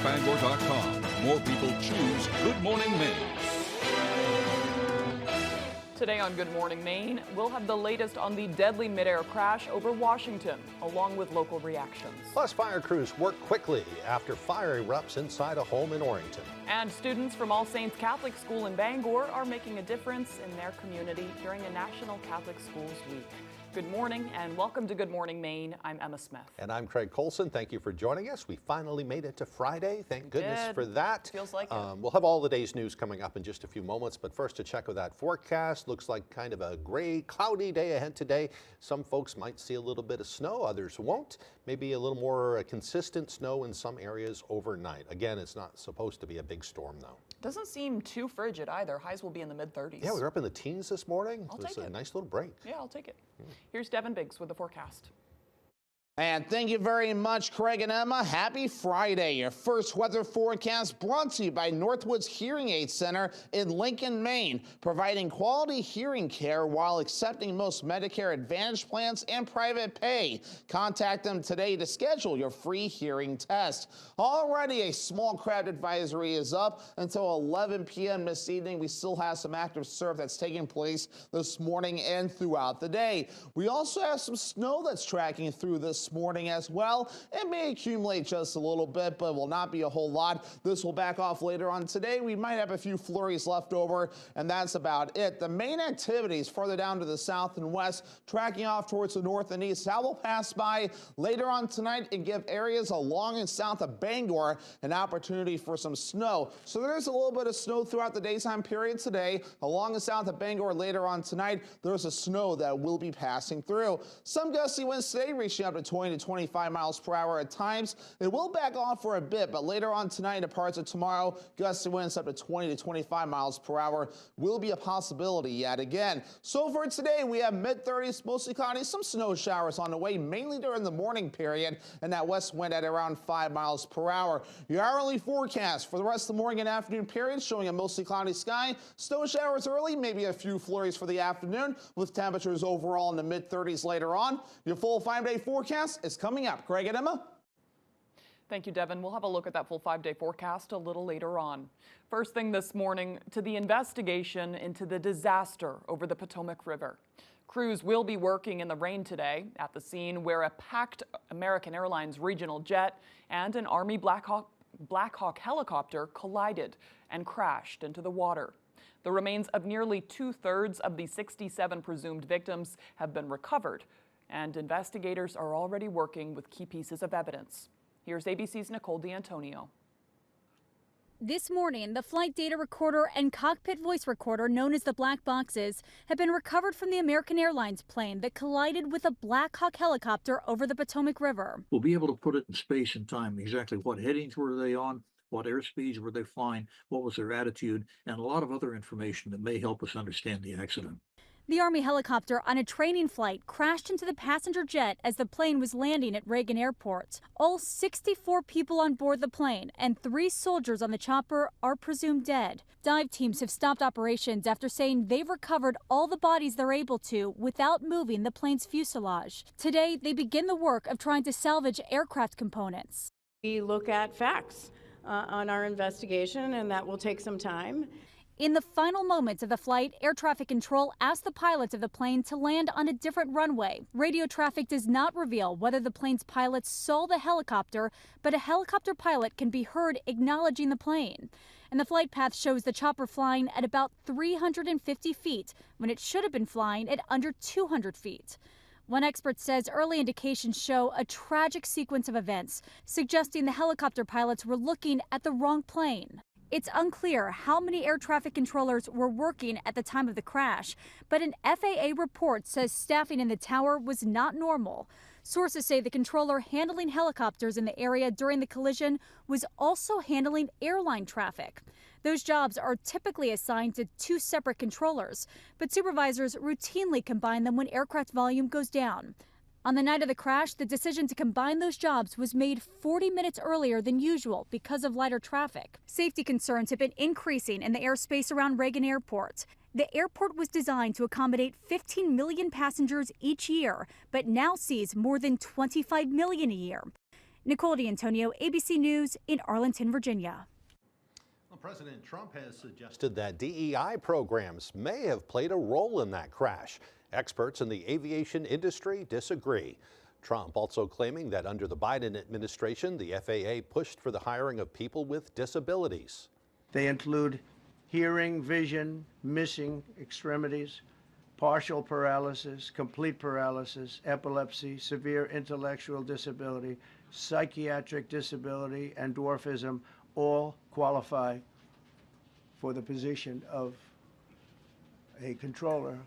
WFVXBangor.com. More people choose Good Morning Maine. Today on Good Morning Maine, we'll have the latest on the deadly midair crash over Washington, along with local reactions. Plus, fire crews work quickly after fire erupts inside a home in Orrington. And students from All Saints Catholic School in Bangor are making a difference in their community during a National Catholic Schools Week. Good morning and welcome to Good Morning Maine. I'm Emma Smith. And I'm Craig Colson. Thank you for joining us. We finally made it to Friday. Thank goodness for that. Feels like it. We'll have all the day's news coming up in just a few moments, but first to check with that forecast. Looks like kind of a gray, cloudy day ahead today. Some folks might see a little bit of snow, others won't. Maybe a little more consistent snow in some areas overnight. Again, it's not supposed to be a big storm though. Doesn't seem too frigid either. Highs will be in the mid-30s. Yeah, we were up in the teens this morning. I'll it was take a it. nice little break. Yeah, I'll take it. Here's Devin Biggs with the forecast. And thank you very much, Craig and Emma. Happy Friday. Your first weather forecast brought to you by Northwoods Hearing Aid Center in Lincoln, Maine, providing quality hearing care while accepting most Medicare Advantage plans and private pay. Contact them today to schedule your free hearing test. Already a small crowd advisory is up until 11 p.m. this evening. We still have some active surf that's taking place this morning and throughout the day. We also have some snow that's tracking through this morning as well. It may accumulate just a little bit, but will not be a whole lot. This will back off later on today. We might have a few flurries left over, and that's about it. The main activities further down to the south and west, tracking off towards the north and east. That will pass by later on tonight and give areas along and south of Bangor an opportunity for some snow. So there's a little bit of snow throughout the daytime period today. Along and south of Bangor later on tonight, there's a snow that will be passing through. Some gusty winds today reaching up to 20 to 25 miles per hour at times. It will back off for a bit, but later on tonight and parts of tomorrow, gusty winds up to 20 to 25 miles per hour will be a possibility yet again. So for today, we have mid-30s, mostly cloudy, some snow showers on the way, mainly during the morning period, and that west wind at around 5 miles per hour. Your hourly forecast for the rest of the morning and afternoon period showing a mostly cloudy sky, snow showers early, maybe a few flurries for the afternoon, with temperatures overall in the mid-30s later on. Your full 5-day forecast is coming up. Craig and Emma. Thank you, Devin. We'll have a look at that full 5-day forecast a little later on. First thing this morning, to the investigation into the disaster over the Potomac River. Crews will be working in the rain today at the scene where a packed American Airlines regional jet and an Army Black Hawk helicopter collided and crashed into the water. The remains of nearly 2/3 of the 67 presumed victims have been recovered, and investigators are already working with key pieces of evidence. Here's ABC's Nicole D'Antonio. This morning, the flight data recorder and cockpit voice recorder, known as the black boxes, have been recovered from the American Airlines plane that collided with a Black Hawk helicopter over the Potomac River. We'll be able to put it in space and time, exactly what headings were they on, what airspeeds were they flying, what was their attitude, and a lot of other information that may help us understand the accident. The Army helicopter on a training flight crashed into the passenger jet as the plane was landing at Reagan Airport. All 64 people on board the plane and 3 soldiers on the chopper are presumed dead. Dive teams have stopped operations after saying they've recovered all the bodies they're able to without moving the plane's fuselage. Today, they begin the work of trying to salvage aircraft components. We look at facts on our investigation, and that will take some time. In the final moments of the flight, air traffic control asked the pilots of the plane to land on a different runway. Radio traffic does not reveal whether the plane's pilots saw the helicopter, but a helicopter pilot can be heard acknowledging the plane. And the flight path shows the chopper flying at about 350 feet when it should have been flying at under 200 feet. One expert says early indications show a tragic sequence of events, suggesting the helicopter pilots were looking at the wrong plane. It's unclear how many air traffic controllers were working at the time of the crash, but an FAA report says staffing in the tower was not normal. Sources say the controller handling helicopters in the area during the collision was also handling airline traffic. Those jobs are typically assigned to 2 separate controllers, but supervisors routinely combine them when aircraft volume goes down. On the night of the crash, the decision to combine those jobs was made 40 minutes earlier than usual because of lighter traffic. Safety concerns have been increasing in the airspace around Reagan Airport. The airport was designed to accommodate 15 million passengers each year, but now sees more than 25 million a year. Nicole D'Antonio, ABC News in Arlington, Virginia. Well, President Trump has suggested that DEI programs may have played a role in that crash. Experts in the aviation industry disagree. Trump also claiming that under the Biden administration, the FAA pushed for the hiring of people with disabilities. They include hearing, vision, missing extremities, partial paralysis, complete paralysis, epilepsy, severe intellectual disability, psychiatric disability, and dwarfism all qualify for the position of a controller.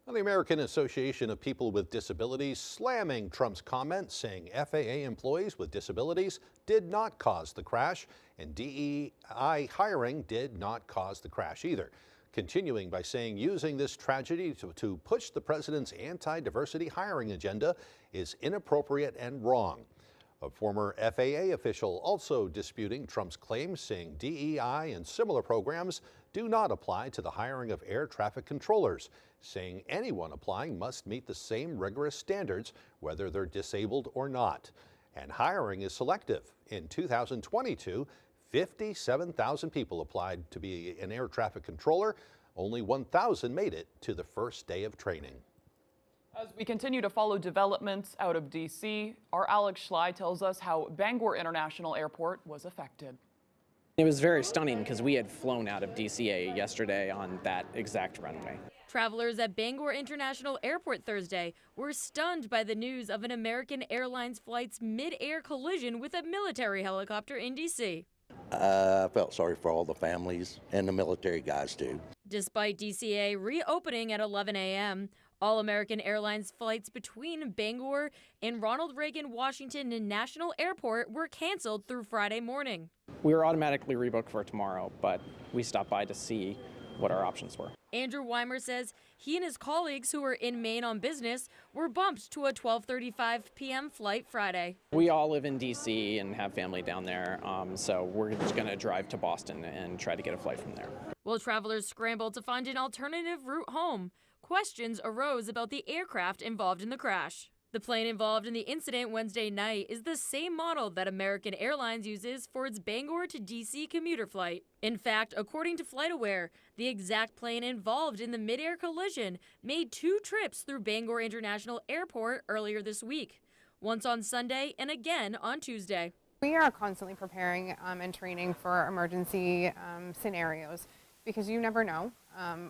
Well, the American Association of People with Disabilities slamming Trump's comments, saying FAA employees with disabilities did not cause the crash, and DEI hiring did not cause the crash either. Continuing by saying using this tragedy to push the president's anti-diversity hiring agenda is inappropriate and wrong. A former FAA official also disputing Trump's claims, saying DEI and similar programs do not apply to the hiring of air traffic controllers, saying anyone applying must meet the same rigorous standards, whether they're disabled or not. And hiring is selective. In 2022, 57,000 people applied to be an air traffic controller. Only 1,000 made it to the first day of training. As we continue to follow developments out of D.C., our Alex Schley tells us how Bangor International Airport was affected. It was very stunning because we had flown out of DCA yesterday on that exact runway. Travelers at Bangor International Airport Thursday were stunned by the news of an American Airlines flight's mid-air collision with a military helicopter in D.C. I felt sorry for all the families and the military guys too. Despite DCA reopening at 11 a.m., all American Airlines flights between Bangor and Ronald Reagan Washington National Airport were canceled through Friday morning. We were automatically rebooked for tomorrow, but we stopped by to see what our options were. Andrew Weimer says he and his colleagues who were in Maine on business were bumped to a 12:35 p.m. flight Friday. We all live in D.C. and have family down there, so we're just going to drive to Boston and try to get a flight from there. While travelers scrambled to find an alternative route home, questions arose about the aircraft involved in the crash. The plane involved in the incident Wednesday night is the same model that American Airlines uses for its Bangor to D.C. commuter flight. In fact, according to FlightAware, the exact plane involved in the mid-air collision made 2 trips through Bangor International Airport earlier this week, once on Sunday and again on Tuesday. We are constantly preparing and training for emergency scenarios because you never know.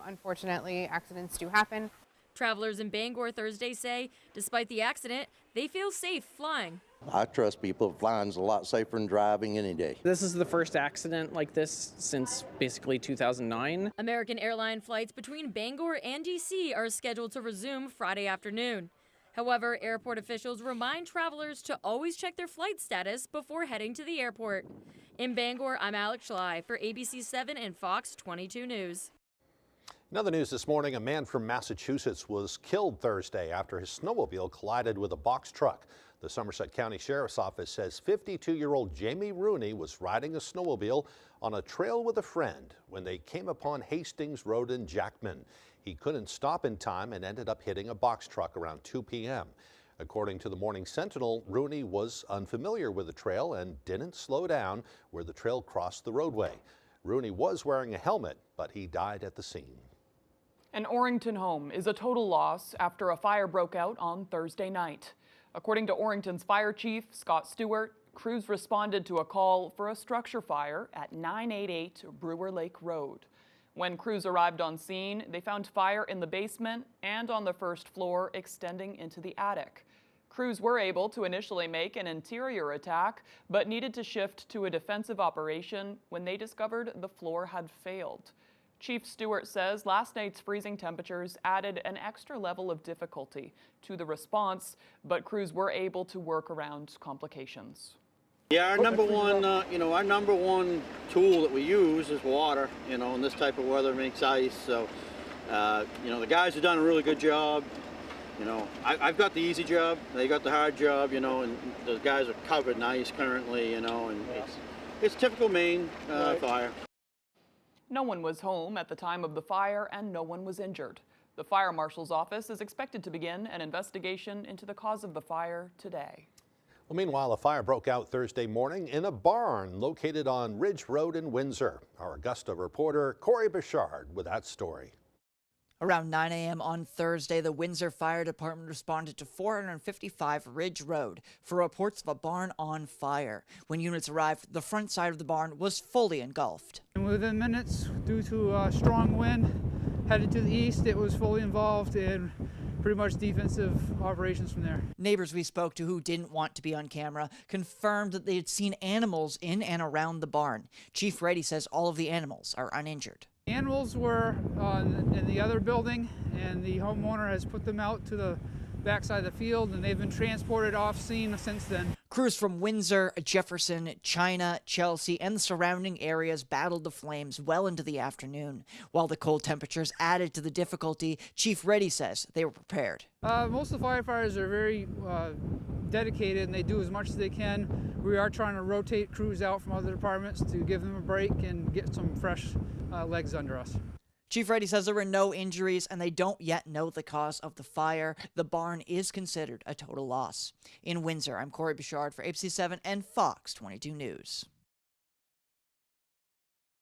Unfortunately, accidents do happen. Travelers in Bangor Thursday say, despite the accident, they feel safe flying. I trust people. Flying's a lot safer than driving any day. This is the first accident like this since basically 2009. American airline flights between Bangor and D.C. are scheduled to resume Friday afternoon. However, airport officials remind travelers to always check their flight status before heading to the airport. In Bangor, I'm Alex Schley for ABC 7 and Fox 22 News. In other news this morning, a man from Massachusetts was killed Thursday after his snowmobile collided with a box truck. The Somerset County Sheriff's Office says 52-year-old Jamie Rooney was riding a snowmobile on a trail with a friend when they came upon Hastings Road in Jackman. He couldn't stop in time and ended up hitting a box truck around 2 p.m. According to the Morning Sentinel, Rooney was unfamiliar with the trail and didn't slow down where the trail crossed the roadway. Rooney was wearing a helmet, but he died at the scene. An Orrington home is a total loss after a fire broke out on Thursday night. According to Orrington's fire chief, Scott Stewart, crews responded to a call for a structure fire at 988 Brewer Lake Road. When crews arrived on scene, they found fire in the basement and on the first floor extending into the attic. Crews were able to initially make an interior attack, but needed to shift to a defensive operation when they discovered the floor had failed. Chief Stewart says last night's freezing temperatures added an extra level of difficulty to the response, but crews were able to work around complications. Yeah, our number one tool that we use is water, in this type of weather makes ice. So, the guys have done a really good job. I've got the easy job, they got the hard job, and the guys are covered in ice currently, and it's typical Maine fire. No one was home at the time of the fire and no one was injured. The fire marshal's office is expected to begin an investigation into the cause of the fire today. Well, meanwhile, a fire broke out Thursday morning in a barn located on Ridge Road in Windsor. Our Augusta reporter Corey Bichard with that story. Around 9 a.m. on Thursday, the Windsor Fire Department responded to 455 Ridge Road for reports of a barn on fire. When units arrived, the front side of the barn was fully engulfed. And within minutes, due to a strong wind headed to the east, it was fully involved in pretty much defensive operations from there. Neighbors we spoke to who didn't want to be on camera confirmed that they had seen animals in and around the barn. Chief Reddy says all of the animals are uninjured. Animals were in the other building, and the homeowner has put them out to the backside of the field, and they've been transported off scene since then. Crews from Windsor, Jefferson, China, Chelsea, and the surrounding areas battled the flames well into the afternoon. While the cold temperatures added to the difficulty, Chief Reddy says they were prepared. Most of the firefighters are very dedicated, and they do as much as they can. We are trying to rotate crews out from other departments to give them a break and get some fresh legs under us. Chief Reddy says there were no injuries and they don't yet know the cause of the fire. The barn is considered a total loss. In Windsor, I'm Corey Bichard for ABC7 and Fox 22 News.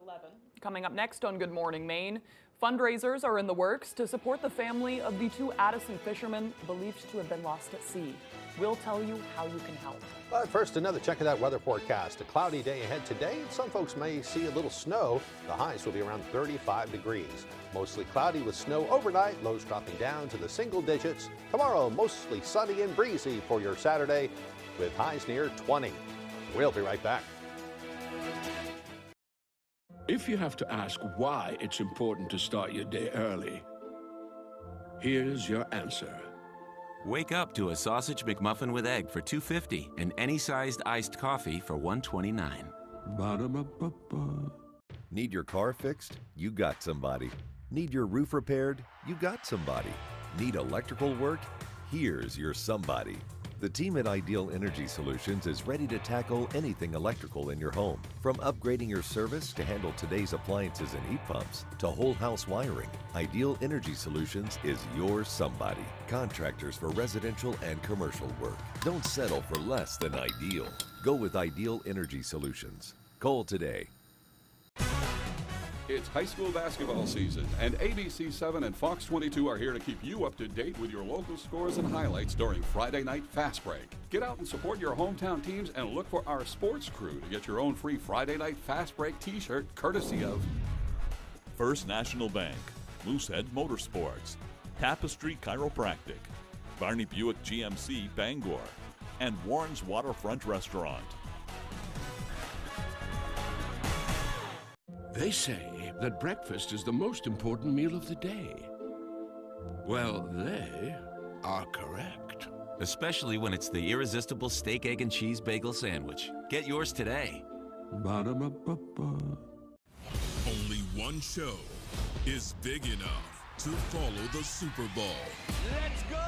11. Coming up next on Good Morning Maine, fundraisers are in the works to support the family of the 2 Addison fishermen believed to have been lost at sea. We'll tell you how you can help. But first, another check of that weather forecast. A cloudy day ahead today. Some folks may see a little snow. The highs will be around 35 degrees. Mostly cloudy with snow overnight, lows dropping down to the single digits. Tomorrow, mostly sunny and breezy for your Saturday with highs near 20. We'll be right back. If you have to ask why it's important to start your day early, here's your answer. Wake up to a sausage McMuffin with egg for $2.50 and any sized iced coffee for $1.29. Ba-da-ba-ba-ba. Need your car fixed? You got somebody. Need your roof repaired? You got somebody. Need electrical work? Here's your somebody. The team at Ideal Energy Solutions is ready to tackle anything electrical in your home. From upgrading your service to handle today's appliances and heat pumps to whole house wiring, Ideal Energy Solutions is your somebody. Contractors for residential and commercial work. Don't settle for less than ideal. Go with Ideal Energy Solutions. Call today. It's high school basketball season, and ABC7 and Fox 22 are here to keep you up to date with your local scores and highlights during Friday Night Fast Break. Get out and support your hometown teams and look for our sports crew to get your own free Friday Night Fast Break t-shirt courtesy of First National Bank, Moosehead Motorsports, Tapestry Chiropractic, Barney Buick GMC Bangor, and Warren's Waterfront Restaurant. They say that breakfast is the most important meal of the day. Well, they are correct. Especially when it's the irresistible steak, egg, and cheese bagel sandwich. Get yours today. Ba-da-ba-ba-ba. Only one show is big enough to follow the Super Bowl. Let's go!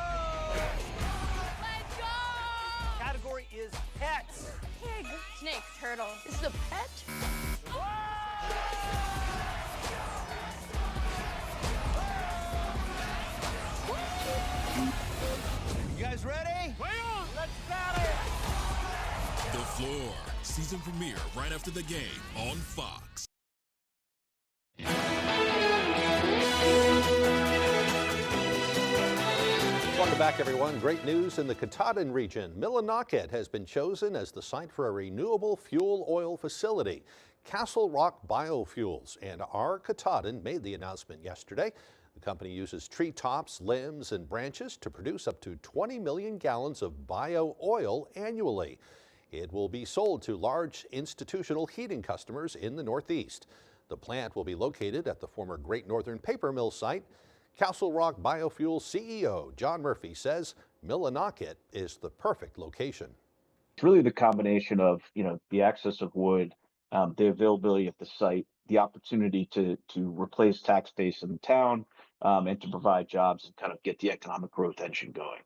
Let's go! Category is pets. Pig, snake, turtle. This is a pet? You guys ready? Play on! Let's battle! The Floor, season premiere right after the game on Fox. Welcome back, everyone. Great news in the Katahdin region. Millinocket has been chosen as the site for a renewable fuel oil facility. Castle Rock Biofuels and our Katahdin made the announcement yesterday. The company uses tree tops, limbs, and branches to produce up to 20 million gallons of bio oil annually. It will be sold to large institutional heating customers in the Northeast. The plant will be located at the former Great Northern Paper Mill site. Castle Rock Biofuels CEO John Murphy says Millinocket is the perfect location. It's really the combination of, the access of wood, the availability of the site, the opportunity to replace tax base in the town, and to provide jobs and kind of get the economic growth engine going.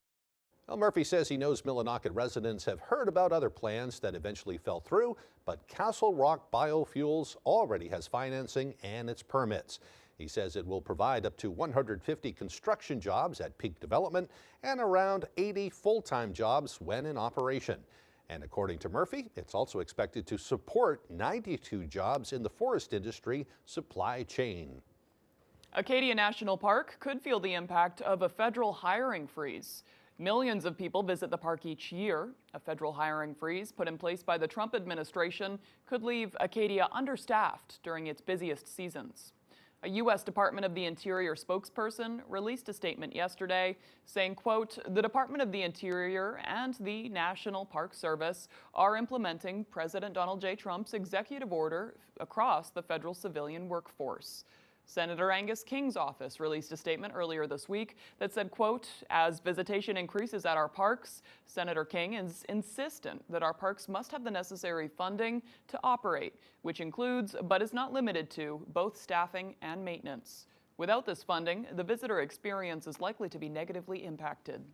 Well, Murphy says he knows Millinocket residents have heard about other plans that eventually fell through, but Castle Rock Biofuels already has financing and its permits. He says it will provide up to 150 construction jobs at peak development and around 80 full-time jobs when in operation. And according to Murphy, it's also expected to support 92 jobs in the forest industry supply chain. Acadia National Park could feel the impact of a federal hiring freeze. Millions of people visit the park each year. A federal hiring freeze put in place by the Trump administration could leave Acadia understaffed during its busiest seasons. A U.S. Department of the Interior spokesperson released a statement yesterday saying, quote, "The Department of the Interior and the National Park Service are implementing President Donald J. Trump's executive order across the federal civilian workforce." Senator Angus King's office released a statement earlier this week that said, quote, "As visitation increases at our parks, Senator King is insistent that our parks must have the necessary funding to operate, which includes, but is not limited to, both staffing and maintenance. Without this funding, the visitor experience is likely to be negatively impacted."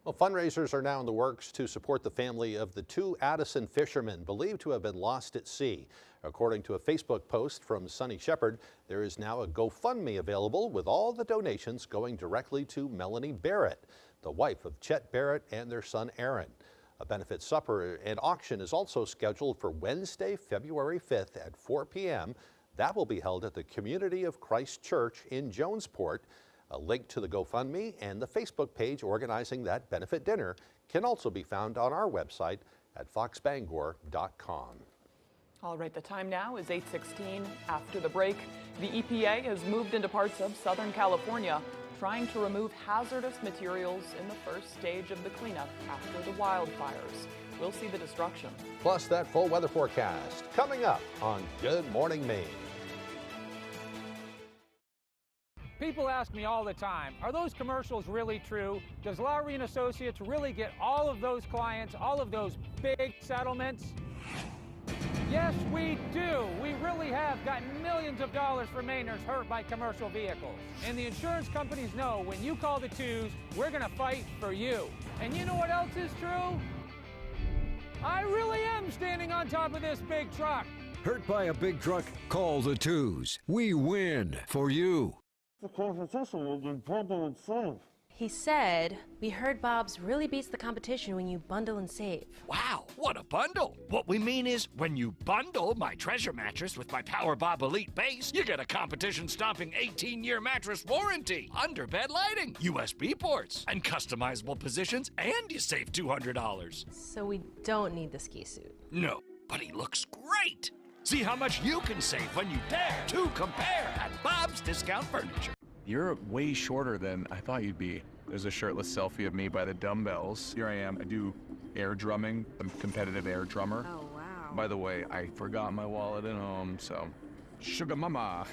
Well, fundraisers are now in the works to support the family of the 2 Addison fishermen believed to have been lost at sea. According to a Facebook post from Sunny Shepherd, there is now a GoFundMe available with all the donations going directly to Melanie Barrett, the wife of Chet Barrett and their son Aaron. A benefit supper and auction is also scheduled for Wednesday, February 5th at 4 p.m. That will be held at the Community of Christ Church in Jonesport. A link to the GoFundMe and the Facebook page organizing that benefit dinner can also be found on our website at foxbangor.com. All right, the time now is 8:16. After the break, the EPA has moved into parts of Southern California, trying to remove hazardous materials in the first stage of the cleanup after the wildfires. We'll see the destruction. Plus that full weather forecast coming up on Good Morning Maine. People ask me all the time, are those commercials really true? Does Lowry & Associates really get all of those clients, all of those big settlements? Yes, we do. We really have gotten millions of dollars for Mainers hurt by commercial vehicles. And the insurance companies know when you call the twos, we're going to fight for you. And you know what else is true? I really am standing on top of this big truck. Hurt by a big truck? Call the twos. We win for you. The competition will be bundle and save. He said, "We heard Bob's really beats the competition when you bundle and save." Wow, what a bundle! What we mean is, when you bundle my treasure mattress with my Power Bob Elite base, you get a competition-stopping 18-year mattress warranty, underbed lighting, USB ports, and customizable positions, and you save $200. So we don't need the ski suit. No, but he looks great! See how much you can save when you dare to compare at Bob's Discount Furniture. You're way shorter than I thought you'd be. There's a shirtless selfie of me by the dumbbells. Here I am. I do air drumming. I'm a competitive air drummer. Oh, wow. By the way, I forgot my wallet at home, so sugar mama.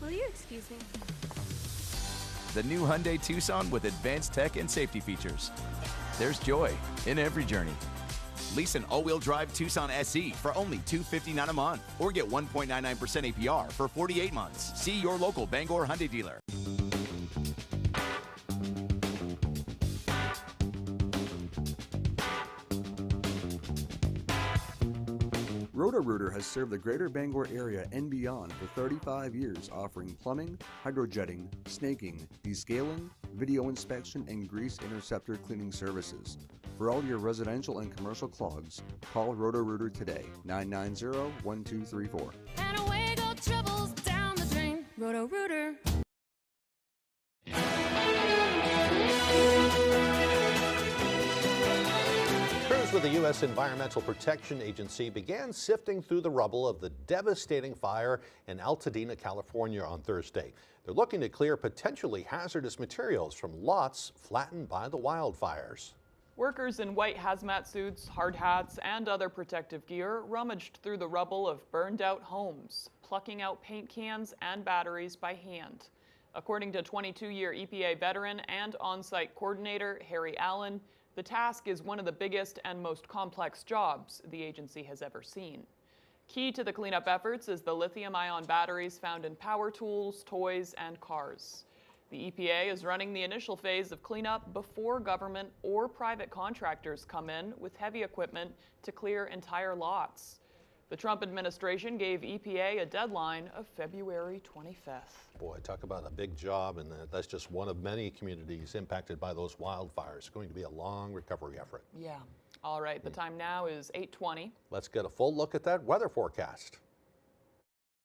Will you excuse me? The new Hyundai Tucson with advanced tech and safety features. There's joy in every journey. Lease an all-wheel drive Tucson SE for only $259 a month, or get 1.99% APR for 48 months. See your local Bangor Hyundai dealer. Roto-Rooter has served the greater Bangor area and beyond for 35 years, offering plumbing, hydrojetting, snaking, descaling, video inspection, and grease interceptor cleaning services. For all your residential and commercial clogs, call Roto-Rooter today, 990-1234. And away go troubles down the drain. Roto-Rooter. Crews with the U.S. Environmental Protection Agency began sifting through the rubble of the devastating fire in Altadena, California on Thursday. They're looking to clear potentially hazardous materials from lots flattened by the wildfires. Workers in white hazmat suits, hard hats, and other protective gear rummaged through the rubble of burned-out homes, plucking out paint cans and batteries by hand. According to 22-year EPA veteran and on-site coordinator Harry Allen, the task is one of the biggest and most complex jobs the agency has ever seen. Key to the cleanup efforts is the lithium-ion batteries found in power tools, toys, and cars. The EPA is running the initial phase of cleanup before government or private contractors come in with heavy equipment to clear entire lots. The Trump administration gave EPA a deadline of February 25th. Boy, talk about a big job, and that's just one of many communities impacted by those wildfires. It's going to be a long recovery effort. Yeah. All right, the time now is 8:20. Let's get a full look at that weather forecast.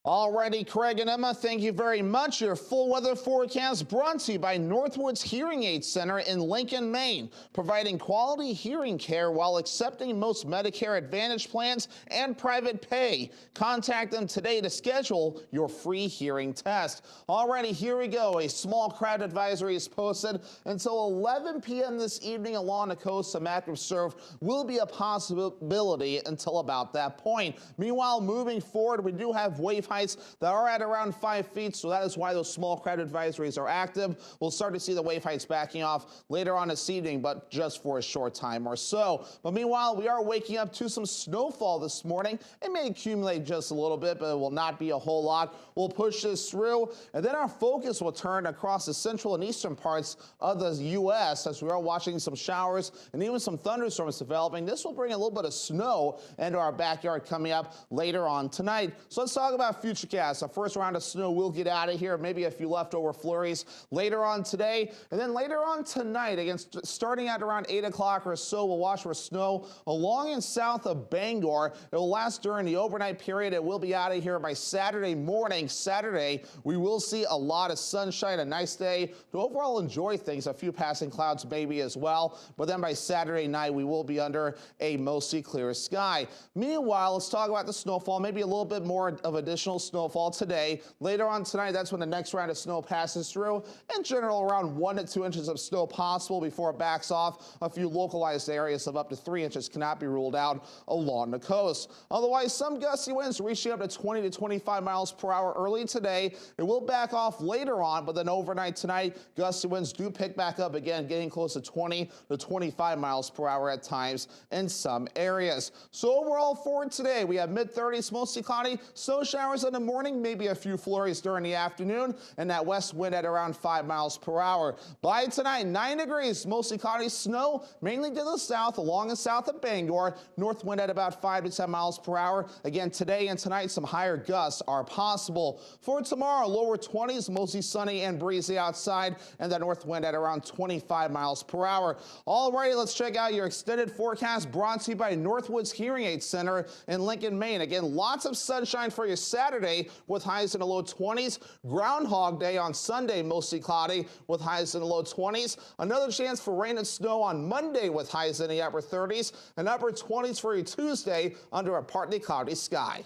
Alrighty, Craig and Emma, thank you very much. Your full weather forecast brought to you by Northwoods Hearing Aid Center in Lincoln, Maine, providing quality hearing care while accepting most Medicare Advantage plans and private pay. Contact them today to schedule your free hearing test. Alrighty, here we go. A small crowd advisory is posted until 11 p.m. this evening along the coast. Some active surf will be a possibility until about that point. Meanwhile, moving forward, we do have wave heights that are at around 5 feet, so that is why those small crowd advisories are active. We'll start to see the wave heights backing off later on this evening, but just for a short time or so. But meanwhile, we are waking up to some snowfall this morning. It may accumulate just a little bit, but it will not be a whole lot. We'll push this through, and then our focus will turn across the central and eastern parts of the U.S. as we are watching some showers and even some thunderstorms developing. This will bring a little bit of snow into our backyard coming up later on tonight. So let's talk about futurecast. The first round of snow will get out of here, maybe a few leftover flurries later on today, and then later on tonight, again, starting at around 8 o'clock or so, we'll watch for snow along and south of Bangor. It will last during the overnight period. It will be out of here by Saturday morning. Saturday, we will see a lot of sunshine, a nice day to overall enjoy things. A few passing clouds maybe as well, but then by Saturday night, we will be under a mostly clear sky. Meanwhile, let's talk about the snowfall, maybe a little bit more of additional snowfall today. Later on tonight, that's when the next round of snow passes through. In general, around 1 to 2 inches of snow possible before it backs off. A few localized areas of up to 3 inches cannot be ruled out along the coast. Otherwise, some gusty winds reaching up to 20 to 25 miles per hour early today. It will back off later on, but then overnight tonight, gusty winds do pick back up again, getting close to 20 to 25 miles per hour at times in some areas. So overall for today, we have mid-30s, mostly cloudy, snow showers in the morning, maybe a few flurries during the afternoon, and that west wind at around 5 miles per hour. By tonight, 9 degrees, mostly cloudy, snow mainly to the south, along and south of Bangor, north wind at about 5 to 10 miles per hour. Again, today and tonight, some higher gusts are possible. For tomorrow, lower 20s, mostly sunny and breezy outside, and the north wind at around 25 miles per hour. Alrighty, let's check out your extended forecast brought to you by Northwoods Hearing Aid Center in Lincoln, Maine. Again, lots of sunshine for your Saturday with highs in the low 20s. Groundhog Day on Sunday, mostly cloudy with highs in the low 20s. Another chance for rain and snow on Monday with highs in the upper 30s and upper 20s for your Tuesday under a partly cloudy sky.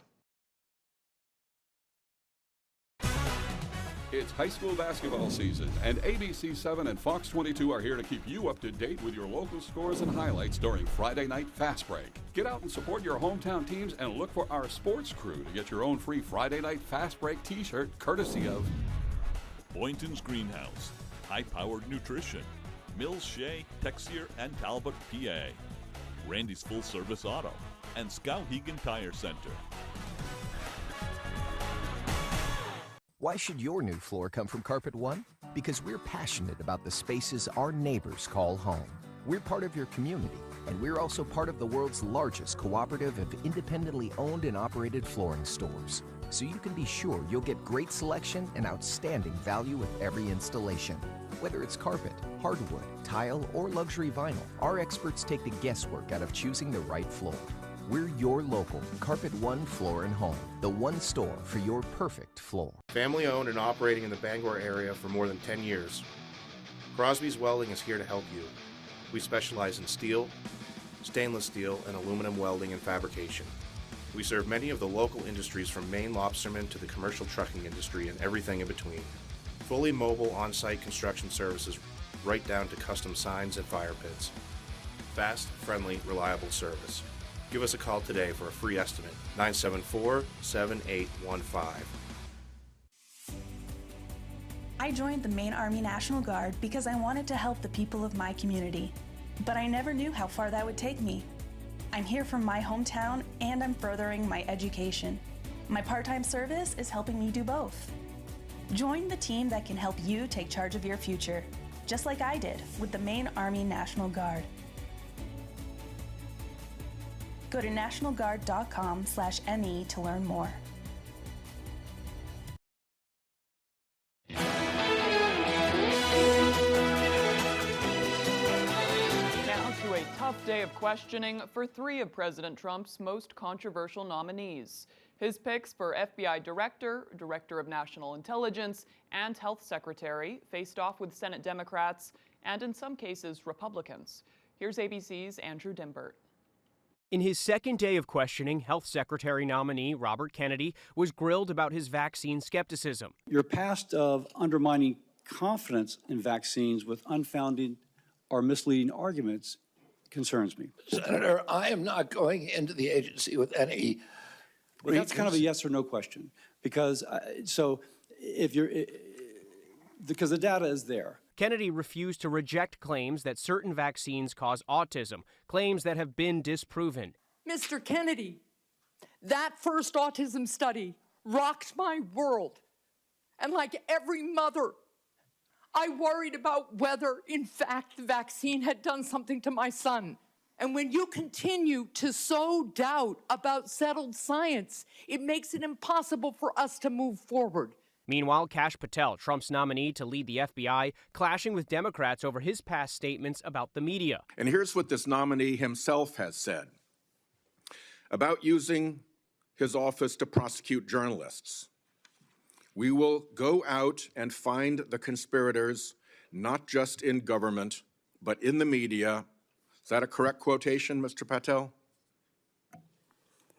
It's high school basketball season, and ABC 7 and Fox 22 are here to keep you up to date with your local scores and highlights during Friday Night Fast Break. Get out and support your hometown teams and look for our sports crew to get your own free Friday Night Fast Break t-shirt courtesy of Boynton's Greenhouse, High-Powered Nutrition, Mills Shea, Texier, and Talbot, PA, Randy's Full Service Auto, and Skowhegan Tire Center. Why should your new floor come from Carpet One? Because we're passionate about the spaces our neighbors call home. We're part of your community, and we're also part of the world's largest cooperative of independently owned and operated flooring stores. So you can be sure you'll get great selection and outstanding value with every installation. Whether it's carpet, hardwood, tile, or luxury vinyl, our experts take the guesswork out of choosing the right floor. We're your local Carpet One Floor and Home, the one store for your perfect floor. Family owned and operating in the Bangor area for more than 10 years. Crosby's Welding is here to help you. We specialize in steel, stainless steel, and aluminum welding and fabrication. We serve many of the local industries from Maine lobstermen to the commercial trucking industry and everything in between. Fully mobile on-site construction services right down to custom signs and fire pits. Fast, friendly, reliable service. Give us a call today for a free estimate, 974-7815. I joined the Maine Army National Guard because I wanted to help the people of my community, but I never knew how far that would take me. I'm here from my hometown and I'm furthering my education. My part-time service is helping me do both. Join the team that can help you take charge of your future, just like I did with the Maine Army National Guard. Go to nationalguard.com/ME to learn more. Now to a a tough day of questioning for 3 of President Trump's most controversial nominees. His picks for FBI Director, Director of National Intelligence, and Health Secretary faced off with Senate Democrats and, in some cases, Republicans. Here's ABC's Andrew Dimbert. In his second day of questioning, Health Secretary nominee Robert Kennedy was grilled about his vaccine skepticism. Your past of undermining confidence in vaccines with unfounded or misleading arguments concerns me. Senator, I am not going into the agency with any. Well, that's kind of a yes or no question, because because the data is there. Kennedy refused to reject claims that certain vaccines cause autism, claims that have been disproven. Mr. Kennedy, that first autism study rocked my world. And like every mother, I worried about whether, in fact, the vaccine had done something to my son. And when you continue to sow doubt about settled science, it makes it impossible for us to move forward. Meanwhile, Kash Patel, Trump's nominee to lead the FBI, clashing with Democrats over his past statements about the media. And here's what this nominee himself has said about using his office to prosecute journalists. We will go out and find the conspirators, not just in government, but in the media. Is that a correct quotation, Mr. Patel?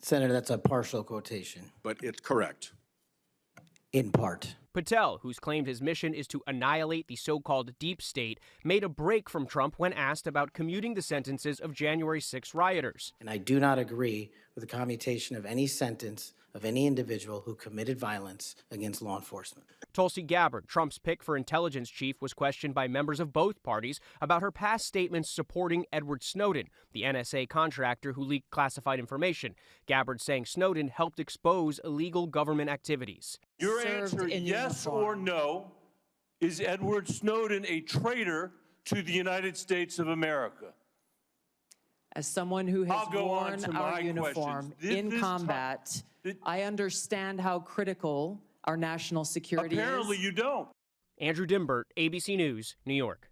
Senator, that's a partial quotation. But it's correct. In part. Patel, who's claimed his mission is to annihilate the so-called deep state, made a break from Trump when asked about commuting the sentences of January 6 rioters. And I do not agree with the commutation of any sentence of any individual who committed violence against law enforcement. Tulsi Gabbard, Trump's pick for intelligence chief, was questioned by members of both parties about her past statements supporting Edward Snowden, the NSA contractor who leaked classified information. Gabbard saying Snowden helped expose illegal government activities. Your answer, yes or no, is Edward Snowden a traitor to the United States of America? As someone who has worn our uniform in combat, I understand how critical our national security is. Apparently you don't. Andrew Dimbert, ABC News, New York.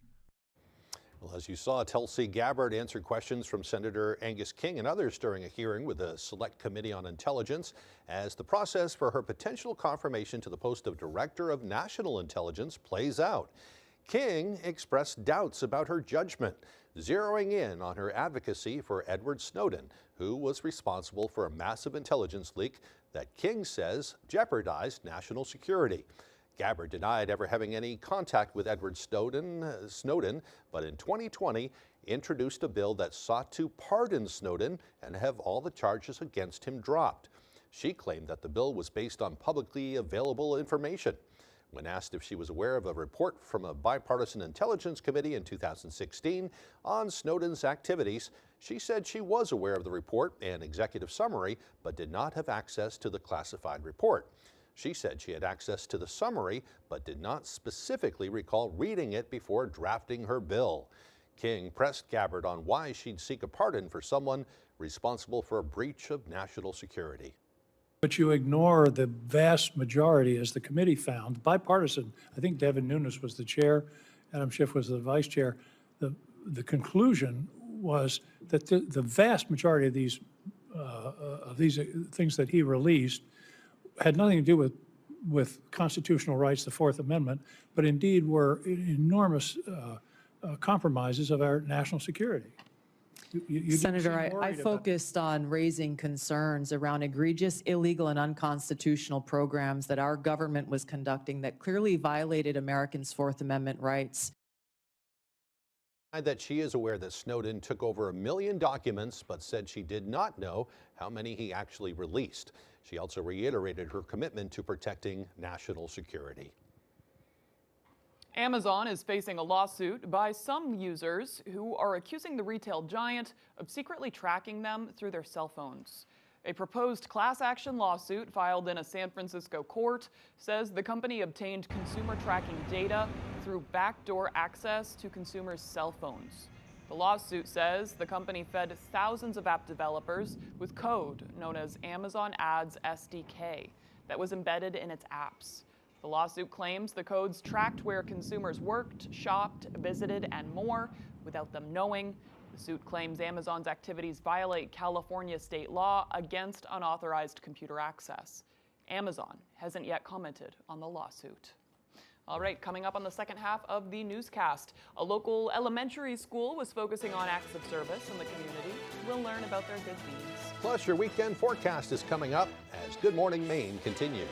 Well, as you saw, Tulsi Gabbard answered questions from Senator Angus King and others during a hearing with the Select Committee on Intelligence as the process for her potential confirmation to the post of Director of National Intelligence plays out. King expressed doubts about her judgment, zeroing in on her advocacy for Edward Snowden, who was responsible for a massive intelligence leak that King says jeopardized national security. Gabbard denied ever having any contact with Edward Snowden, but in 2020 introduced a bill that sought to pardon Snowden and have all the charges against him dropped. She claimed that the bill was based on publicly available information. When asked if she was aware of a report from a bipartisan intelligence committee in 2016 on Snowden's activities, she said she was aware of the report and executive summary, but did not have access to the classified report. She said she had access to the summary, but did not specifically recall reading it before drafting her bill. King pressed Gabbard on why she'd seek a pardon for someone responsible for a breach of national security. But you ignore the vast majority, as the committee found, bipartisan. I think Devin Nunes was the chair, Adam Schiff was the vice chair. The conclusion was that the vast majority of these things that he released had nothing to do with constitutional rights, the Fourth Amendment, but indeed were enormous compromises of our national security. Senator, I focused on raising concerns around egregious, illegal, and unconstitutional programs that our government was conducting that clearly violated Americans' Fourth Amendment rights. That she is aware that Snowden took over 1 million documents, but said she did not know how many he actually released. She also reiterated her commitment to protecting national security. Amazon is facing a lawsuit by some users who are accusing the retail giant of secretly tracking them through their cell phones. A proposed class action lawsuit filed in a San Francisco court says the company obtained consumer tracking data through backdoor access to consumers' cell phones. The lawsuit says the company fed thousands of app developers with code known as Amazon Ads SDK that was embedded in its apps. The lawsuit claims the codes tracked where consumers worked, shopped, visited, and more without them knowing, The suit claims Amazon's activities violate California state law against unauthorized computer access. Amazon hasn't yet commented on the lawsuit. All right, coming up on the second half of the newscast, a local elementary school was focusing on acts of service in the community. We'll learn about their good deeds. Plus, your weekend forecast is coming up as Good Morning Maine continues.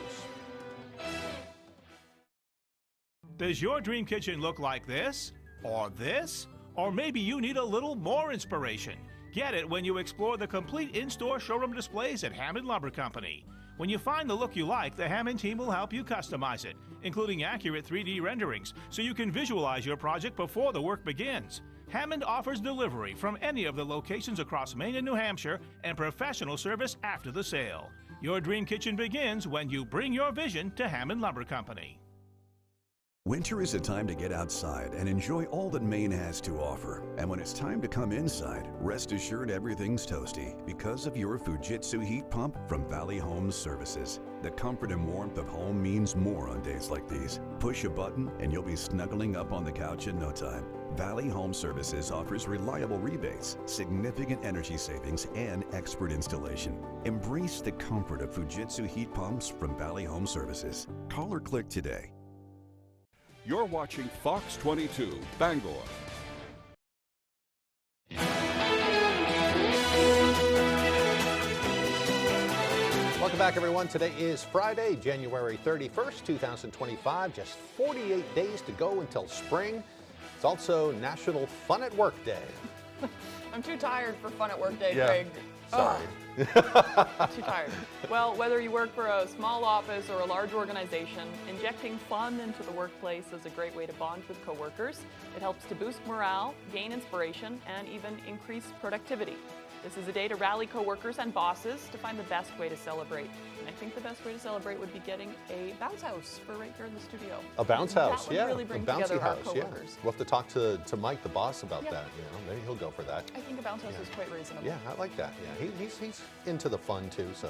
Does your dream kitchen look like this? Or this? Or maybe you need a little more inspiration? Get it when you explore the complete in-store showroom displays at Hammond Lumber Company. When you find the look you like, the Hammond team will help you customize it, including accurate 3D renderings, so you can visualize your project before the work begins. Hammond offers delivery from any of the locations across Maine and New Hampshire and professional service after the sale. Your dream kitchen begins when you bring your vision to Hammond Lumber Company. Winter is a time to get outside and enjoy all that Maine has to offer. And when it's time to come inside, rest assured everything's toasty because of your Fujitsu heat pump from Valley Home Services. The comfort and warmth of home means more on days like these. Push a button and you'll be snuggling up on the couch in no time. Valley Home Services offers reliable rebates, significant energy savings, and expert installation. Embrace the comfort of Fujitsu heat pumps from Valley Home Services. Call or click today. You're watching Fox 22, Bangor. Welcome back, everyone. Today is Friday, January 31st, 2025. Just 48 days to go until spring. It's also National Fun at Work Day. I'm too tired for Fun at Work Day, Yeah. Craig. Sorry. Too tired. Well, whether you work for a small office or a large organization, injecting fun into the workplace is a great way to bond with coworkers. It helps to boost morale, gain inspiration, and even increase productivity. This is a day to rally coworkers and bosses to find the best way to celebrate. And I think the best way to celebrate would be getting a bounce house for right here in the studio. A bounce house, that would yeah. really bring a bouncy together our house, yeah. coworkers. We'll have to talk to Mike, the boss, about Yeah. that. You know, maybe he'll go for that. I think a bounce house is quite reasonable. Yeah, I like that. Yeah, he's into the fun too, so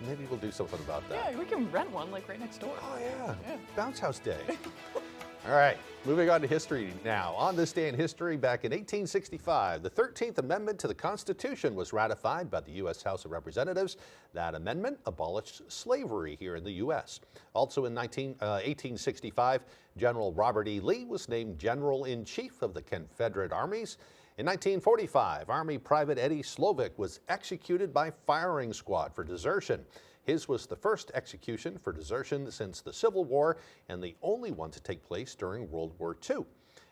maybe we'll do something about that. Yeah, we can rent one like right next door. Oh yeah. Bounce house day. All right, moving on to history now. On this day in history, back in 1865, the 13th Amendment to the Constitution was ratified by the U.S. House of Representatives. That amendment abolished slavery here in the U.S. Also in 1865, General Robert E. Lee was named General-in-Chief of the Confederate Armies. In 1945, Army Private Eddie Slovic was executed by firing squad for desertion. His was the first execution for desertion since the Civil War and the only one to take place during World War II.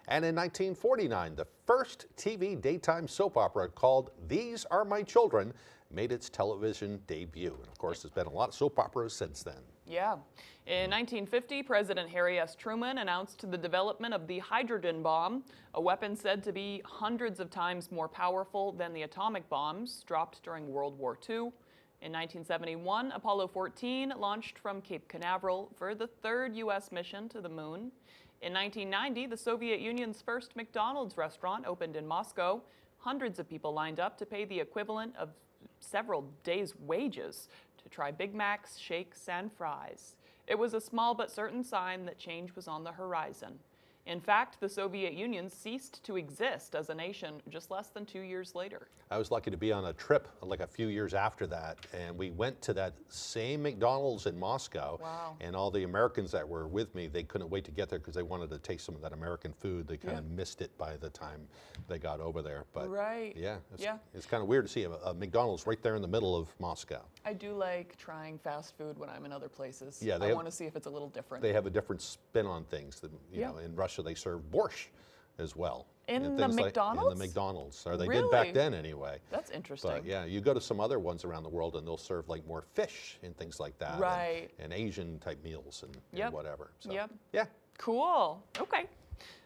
And in 1949, the first TV daytime soap opera called These Are My Children made its television debut. And of course, there's been a lot of soap operas since then. Yeah. In 1950, President Harry S. Truman announced the development of the hydrogen bomb, a weapon said to be hundreds of times more powerful than the atomic bombs dropped during World War II. In 1971, Apollo 14 launched from Cape Canaveral for the third U.S. mission to the moon. In 1990, the Soviet Union's first McDonald's restaurant opened in Moscow. Hundreds of people lined up to pay the equivalent of several days' wages to try Big Macs, shakes, and fries. It was a small but certain sign that change was on the horizon. In fact, the Soviet Union ceased to exist as a nation just less than 2 years later. I was lucky to be on a trip like a few years after that, and we went to that same McDonald's in Moscow. Wow. And all the Americans that were with me, they couldn't wait to get there because they wanted to taste some of that American food. They kind of missed it by the time they got over there. But right. yeah, it's kind of weird to see a McDonald's right there in the middle of Moscow. I do like trying fast food when I'm in other places. Yeah, I want to see if it's a little different. They have a different spin on things. You know, in Russia, they serve borscht as well. In the McDonald's? In the McDonald's, or they Really? did back then anyway. That's interesting. But yeah, you go to some other ones around the world and they'll serve like more fish and things like that. Right. And Asian type meals and whatever. So, Yep. Yeah. Cool. Okay.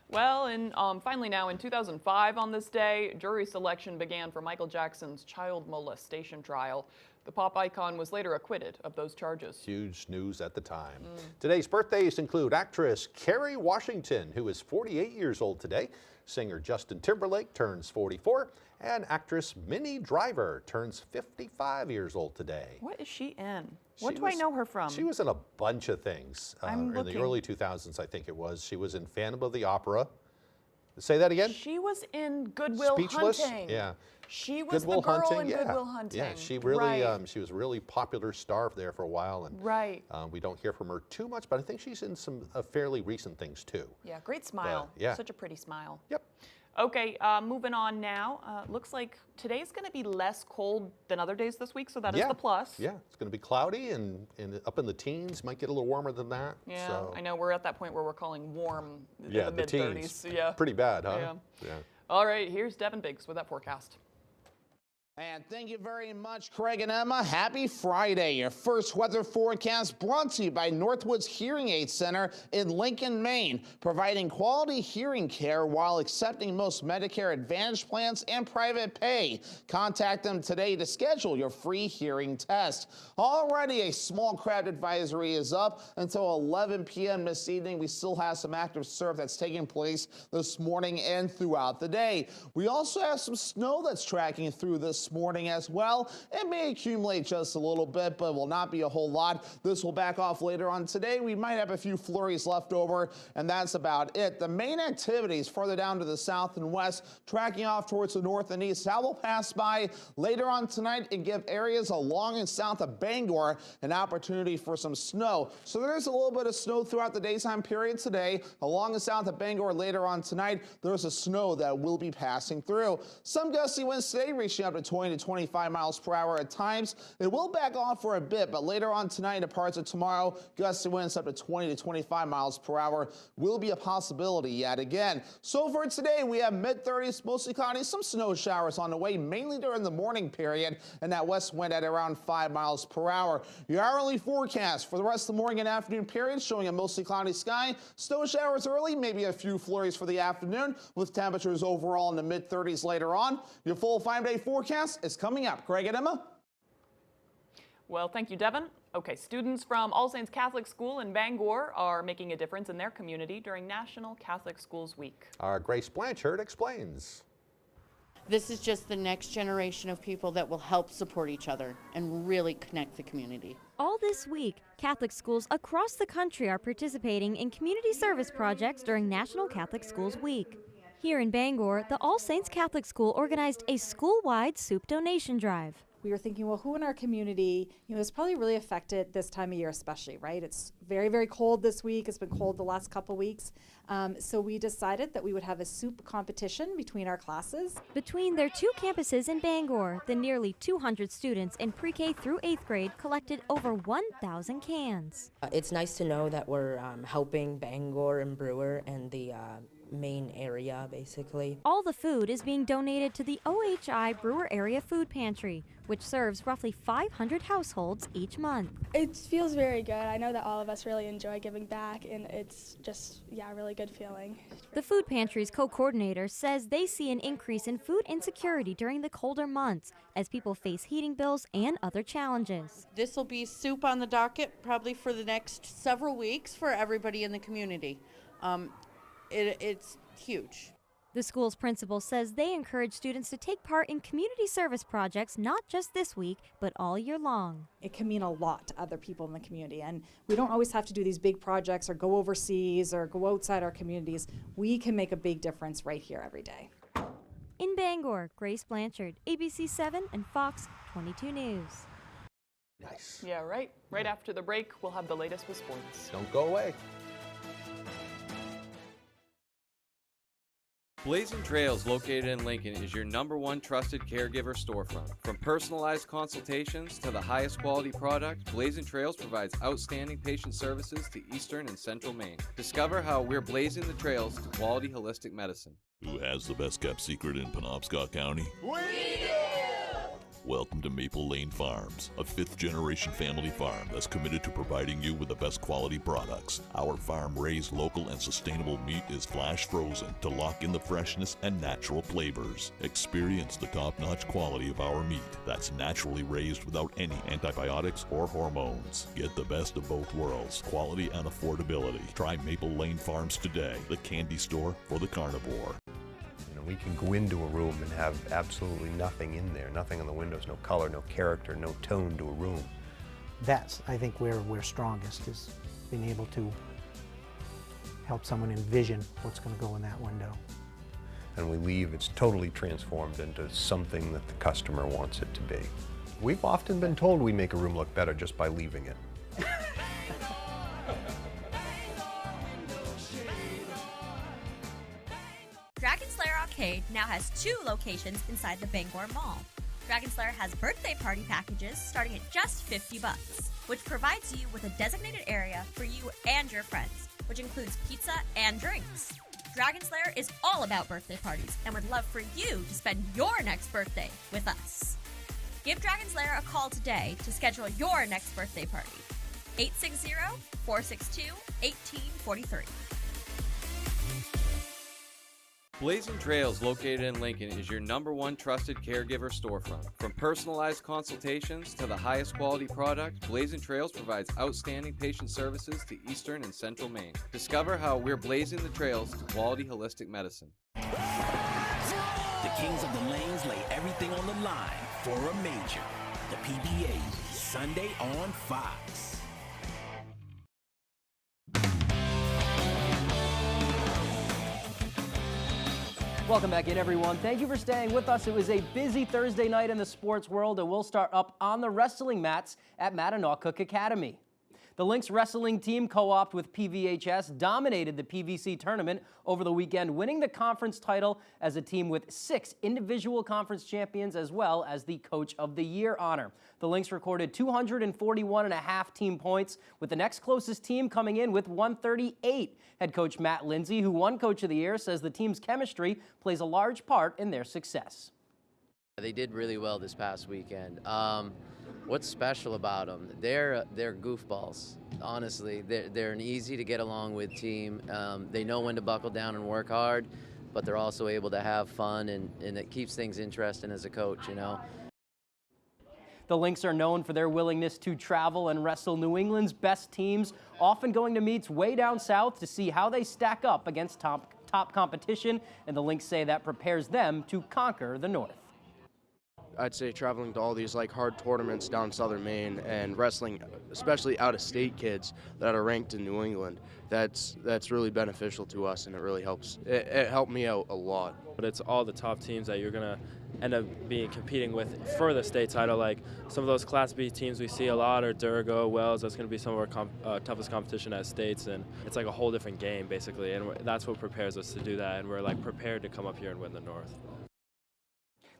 Well, and finally now in 2005 on this day, jury selection began for Michael Jackson's child molestation trial. The pop icon was later acquitted of those charges. Huge news at the time. Today's birthdays include actress Kerry Washington, who is 48 years old today. Singer Justin Timberlake turns 44, and actress Minnie Driver turns 55 years old today. What is she in? What do I know her from? She was in a bunch of things in the early 2000s, I think it was. She was in Phantom of the Opera. Say that again? She was in Goodwill Speechless? Hunting. Yeah. She was Goodwill the girl Hunting, in yeah. Goodwill Hunting. Yeah, she really, right. she was a really popular star there for a while, and we don't hear from her too much, but I think she's in some fairly recent things too. Yeah, great smile. Yeah. Such a pretty smile. Yep. Okay, moving on now. Looks like today's going to be less cold than other days this week, so that is the plus. Yeah, it's going to be cloudy and up in the teens. Might get a little warmer than that. Yeah, so. I know we're at that point where we're calling warm Yeah, in the mid-30s. teens. Yeah. Pretty bad, huh? Yeah. All right, here's Devin Biggs with that forecast. And thank you very much, Craig and Emma. Happy Friday. Your first weather forecast brought to you by Northwoods Hearing Aid Center in Lincoln, Maine, providing quality hearing care while accepting most Medicare Advantage plans and private pay. Contact them today to schedule your free hearing test. Already a small crowd advisory is up until 11 p.m. this evening. We still have some active surf that's taking place this morning and throughout the day. We also have some snow that's tracking through this morning as well. It may accumulate just a little bit, but will not be a whole lot. This will back off later on today. We might have a few flurries left over, and that's about it. The main activities further down to the south and west, tracking off towards the north and east. That will pass by later on tonight and give areas along and south of Bangor an opportunity for some snow. So there's a little bit of snow throughout the daytime period today. Along and south of Bangor later on tonight, there's a snow that will be passing through. Some gusty winds today reaching up to 20 to 25 miles per hour at times. It will back off for a bit, but later on tonight and parts of tomorrow, gusty winds up to 20 to 25 miles per hour will be a possibility yet again. So for today, we have mid-30s, mostly cloudy, some snow showers on the way, mainly during the morning period, and that west wind at around 5 miles per hour. Your hourly forecast for the rest of the morning and afternoon period showing a mostly cloudy sky, snow showers early, maybe a few flurries for the afternoon, with temperatures overall in the mid-30s later on. Your full 5-day forecast is coming up. Craig and Emma? Well, thank you, Devin. Okay, students from All Saints Catholic School in Bangor are making a difference in their community during National Catholic Schools Week. Our Grace Blanchard explains. This is just the next generation of people that will help support each other and really connect the community. All this week, Catholic schools across the country are participating in community service projects during National Catholic Schools Week. Here in Bangor, the All Saints Catholic School organized a school-wide soup donation drive. We were thinking, well, who in our community, is probably really affected this time of year especially, right? It's very, very cold this week. It's been cold the last couple weeks. So we decided that we would have a soup competition between our classes. Between their two campuses in Bangor, the nearly 200 students in pre-K through 8th grade collected over 1,000 cans. It's nice to know that we're helping Bangor and Brewer and the main area, basically. All the food is being donated to the OHI Brewer Area Food Pantry, which serves roughly 500 households each month. It feels very good. I know that all of us really enjoy giving back, and it's just, a really good feeling. The food pantry's co-coordinator says they see an increase in food insecurity during the colder months as people face heating bills and other challenges. This will be soup on the docket probably for the next several weeks for everybody in the community. It's huge. The school's principal says they encourage students to take part in community service projects not just this week, but all year long. It can mean a lot to other people in the community, and we don't always have to do these big projects or go overseas or go outside our communities. We can make a big difference right here every day. In Bangor, Grace Blanchard, ABC 7 and Fox 22 News. Nice. Yeah, right. Right after the break, we'll have the latest with sports. Don't go away. Blazing Trails, located in Lincoln, is your #1 trusted caregiver storefront. From personalized consultations to the highest quality product, Blazing Trails provides outstanding patient services to Eastern and Central Maine. Discover how we're blazing the trails to quality holistic medicine. Who has the best kept secret in Penobscot County? We do! Welcome to Maple Lane Farms, a 5th-generation family farm that's committed to providing you with the best quality products. Our farm-raised local and sustainable meat is flash frozen to lock in the freshness and natural flavors. Experience the top-notch quality of our meat that's naturally raised without any antibiotics or hormones. Get the best of both worlds, quality and affordability. Try Maple Lane Farms today, the candy store for the carnivore. We can go into a room and have absolutely nothing in there, nothing on the windows, no color, no character, no tone to a room. That's, I think, where we're strongest, is being able to help someone envision what's going to go in that window. and we leave, it's totally transformed into something that the customer wants it to be. We've often been told we make a room look better just by leaving it. Dragon Slayer Arcade now has 2 locations inside the Bangor Mall. Dragon Slayer has birthday party packages starting at just $50, which provides you with a designated area for you and your friends, which includes pizza and drinks. Dragon Slayer is all about birthday parties and would love for you to spend your next birthday with us. Give Dragon Slayer a call today to schedule your next birthday party. 860-462-1843. Blazing Trails, located in Lincoln, is your #1 trusted caregiver storefront. From personalized consultations to the highest quality product, Blazing Trails provides outstanding patient services to Eastern and Central Maine. Discover how we're blazing the trails to quality holistic medicine. The Kings of the Lanes lay everything on the line for a major. The PBA, Sunday on Fox. Welcome back in, everyone. Thank you for staying with us. It was a busy Thursday night in the sports world, and we'll start up on the wrestling mats at Mattanock Academy. The Lynx wrestling team, co-opted with PVHS, dominated the PVC tournament over the weekend, winning the conference title as a team with 6 individual conference champions, as well as the Coach of the Year honor. The Lynx recorded 241.5 team points, with the next closest team coming in with 138. Head coach Matt Lindsay, who won Coach of the Year, says the team's chemistry plays a large part in their success. They did really well this past weekend. What's special about them? They're goofballs. Honestly, they're an easy to get along with team. They know when to buckle down and work hard, but they're also able to have fun, and it keeps things interesting as a coach, you know. The Lynx are known for their willingness to travel and wrestle New England's best teams, often going to meets way down south to see how they stack up against top competition, and the Lynx say that prepares them to conquer the North. I'd say traveling to all these hard tournaments down southern Maine and wrestling, especially out-of-state kids that are ranked in New England, that's really beneficial to us, and it really helps. It helped me out a lot. But it's all the top teams that you're gonna end up competing with for the state title. Like some of those Class B teams we see a lot are Durgo, Wells. That's gonna be some of our toughest competition as states, and it's like a whole different game basically. And that's what prepares us to do that, and we're prepared to come up here and win the North.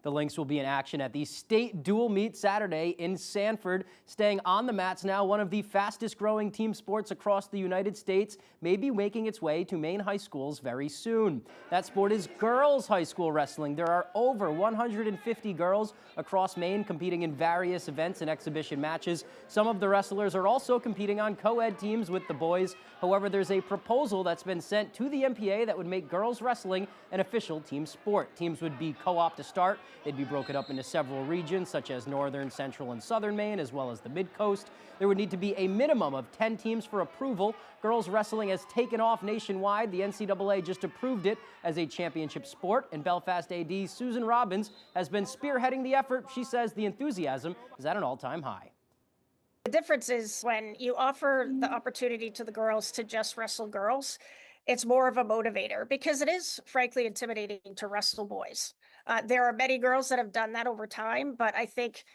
The Lynx will be in action at the state dual meet Saturday in Sanford. Staying on the mats now, one of the fastest growing team sports across the United States may be making its way to Maine high schools very soon. That sport is girls high school wrestling. There are over 150 girls across Maine competing in various events and exhibition matches. Some of the wrestlers are also competing on co-ed teams with the boys. However, there's a proposal that's been sent to the MPA that would make girls wrestling an official team sport. Teams would be co-op to start. They'd be broken up into several regions, such as northern, central, and southern Maine, as well as the mid-coast. There would need to be a minimum of 10 teams for approval. Girls wrestling has taken off nationwide. The NCAA just approved it as a championship sport, and Belfast AD Susan Robbins has been spearheading the effort. She says the enthusiasm is at an all-time high. The difference is when you offer the opportunity to the girls to just wrestle girls, it's more of a motivator, because it is frankly intimidating to wrestle boys. There are many girls that have done that over time, but I think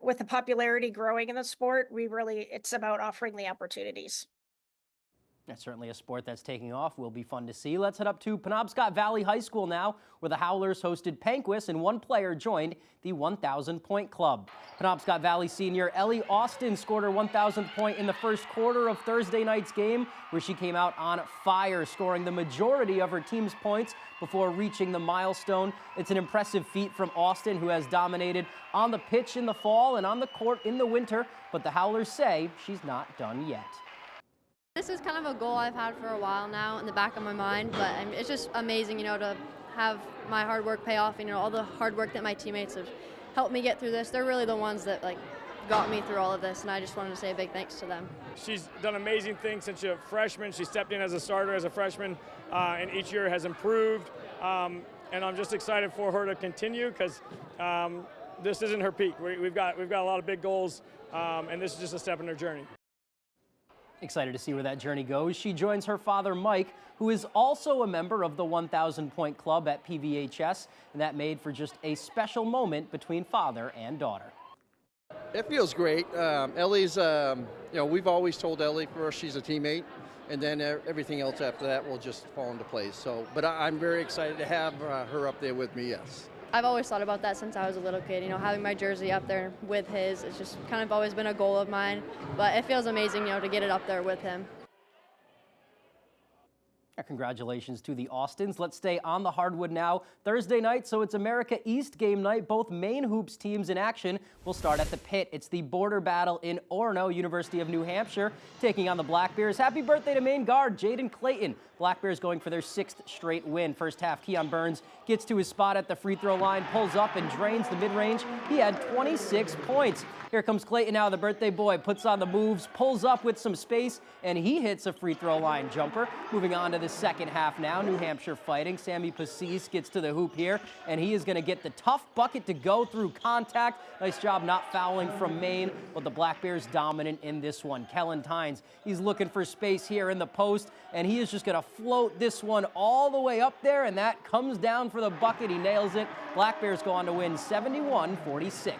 with the popularity growing in the sport, it's about offering the opportunities. That's certainly a sport that's taking off. Will be fun to see. Let's head up to Penobscot Valley High School now, where the Howlers hosted Panquist and one player joined the 1,000-point club. Penobscot Valley senior Ellie Austin scored her 1,000th point in the first quarter of Thursday night's game, where she came out on fire, scoring the majority of her team's points before reaching the milestone. It's an impressive feat from Austin, who has dominated on the pitch in the fall and on the court in the winter, but the Howlers say she's not done yet. This is kind of a goal I've had for a while now in the back of my mind, but it's just amazing, to have my hard work pay off, all the hard work that my teammates have helped me get through this. They're really the ones that got me through all of this, and I just wanted to say a big thanks to them. She's done amazing things since she's a freshman. She stepped in as a starter as a freshman, and each year has improved, and I'm just excited for her to continue, because this isn't her peak. We've got a lot of big goals, and this is just a step in her journey. Excited to see where that journey goes. She joins her father, Mike, who is also a member of the 1,000 Point Club at PVHS, and that made for just a special moment between father and daughter. It feels great. Ellie's, we've always told Ellie first she's a teammate, and then everything else after that will just fall into place. So, but I'm very excited to have her up there with me, yes. I've always thought about that since I was a little kid. Having my jersey up there with his, it's just kind of always been a goal of mine. But it feels amazing, to get it up there with him. Congratulations to the Austins. Let's stay on the hardwood now. Thursday night, so it's America East game night. Both Maine Hoops teams in action will start at the Pit. It's the border battle in Orono, University of New Hampshire, taking on the Black Bears. Happy birthday to Maine guard Jaden Clayton. Black Bears going for their 6th straight win. First half, Keon Burns gets to his spot at the free throw line, pulls up and drains the mid-range. He had 26 points. Here comes Clayton now, the birthday boy, puts on the moves, pulls up with some space, and he hits a free throw line jumper. Moving on to the second half now, New Hampshire fighting. Sammy Passis gets to the hoop here, and he is going to get the tough bucket to go through contact. Nice job not fouling from Maine, but the Black Bears dominant in this one. Kellen Tynes, he's looking for space here in the post, and he is just going to float this one all the way up there, and that comes down for the bucket. He nails it. Black Bears go on to win 71-46.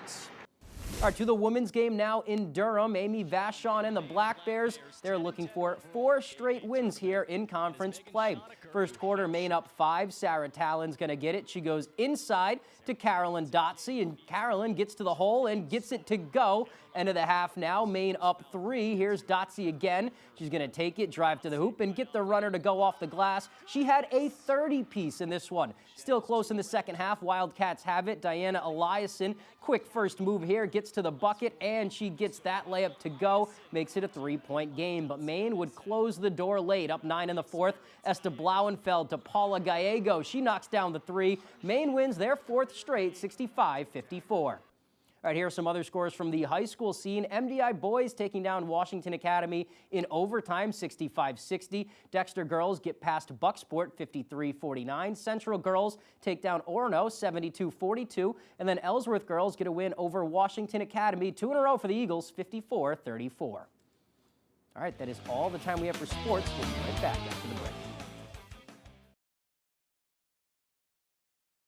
All right, to the women's game now in Durham. Amy Vachon and the Black Bears, they're looking for 4 straight wins here in conference play. First quarter, Maine up 5. Sarah Talon's going to get it. She goes inside to Carolyn Dotsey, and Carolyn gets to the hole and gets it to go. End of the half now, Maine up 3. Here's Dotsey again. She's going to take it, drive to the hoop, and get the runner to go off the glass. She had a 30-piece in this one. Still close in the second half. Wildcats have it. Diana Eliason, quick first move here, gets to the bucket, and she gets that layup to go. Makes it a 3-point game. But Maine would close the door late. Up 9 in the fourth. Esther Blauenfeld to Paula Gallego. She knocks down the 3. Maine wins their 4th straight, 65-54. All right, here are some other scores from the high school scene. MDI boys taking down Washington Academy in overtime, 65-60. Dexter girls get past Bucksport, 53-49. Central girls take down Orono, 72-42. And then Ellsworth girls get a win over Washington Academy, 2 in a row for the Eagles, 54-34. All right, that is all the time we have for sports. We'll be right back after the break.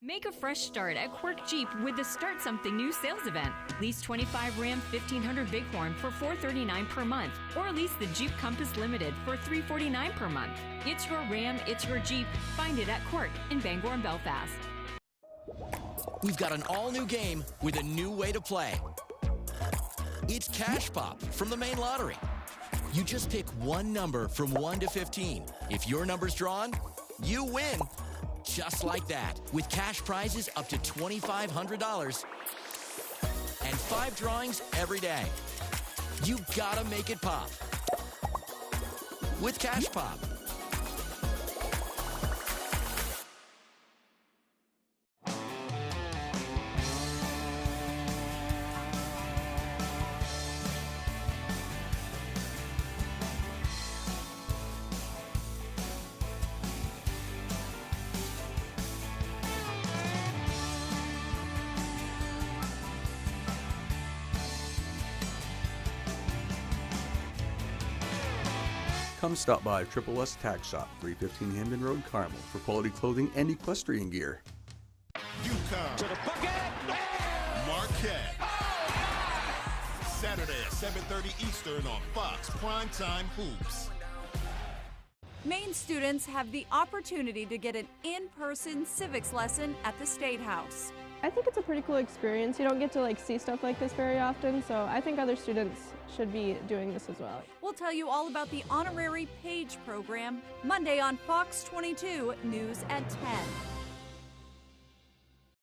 Make a fresh start at Quirk Jeep with the Start Something New sales event. Lease 25 Ram 1500 Bighorn for $439 per month, or lease the Jeep Compass Limited for $349 per month. It's your Ram, it's your Jeep. Find it at Quirk in Bangor and Belfast. We've got an all-new game with a new way to play. It's Cash Pop from the Maine Lottery. You just pick one number from 1 to 15. If your number's drawn, you win. Just like that, with cash prizes up to $2,500 and 5 drawings every day. You gotta make it pop with Cash Pop. Come stop by Triple S Tack Shop, 315 Hamden Road, Carmel, for quality clothing and equestrian gear. UConn to the bucket. Marquette. Saturday at 7:30 Eastern on Fox Primetime Hoops. Maine students have the opportunity to get an in-person civics lesson at the State House. I think it's a pretty cool experience. You don't get to see stuff like this very often, so I think other students should be doing this as well. We'll tell you all about the Honorary Page program Monday on Fox 22 News at 10.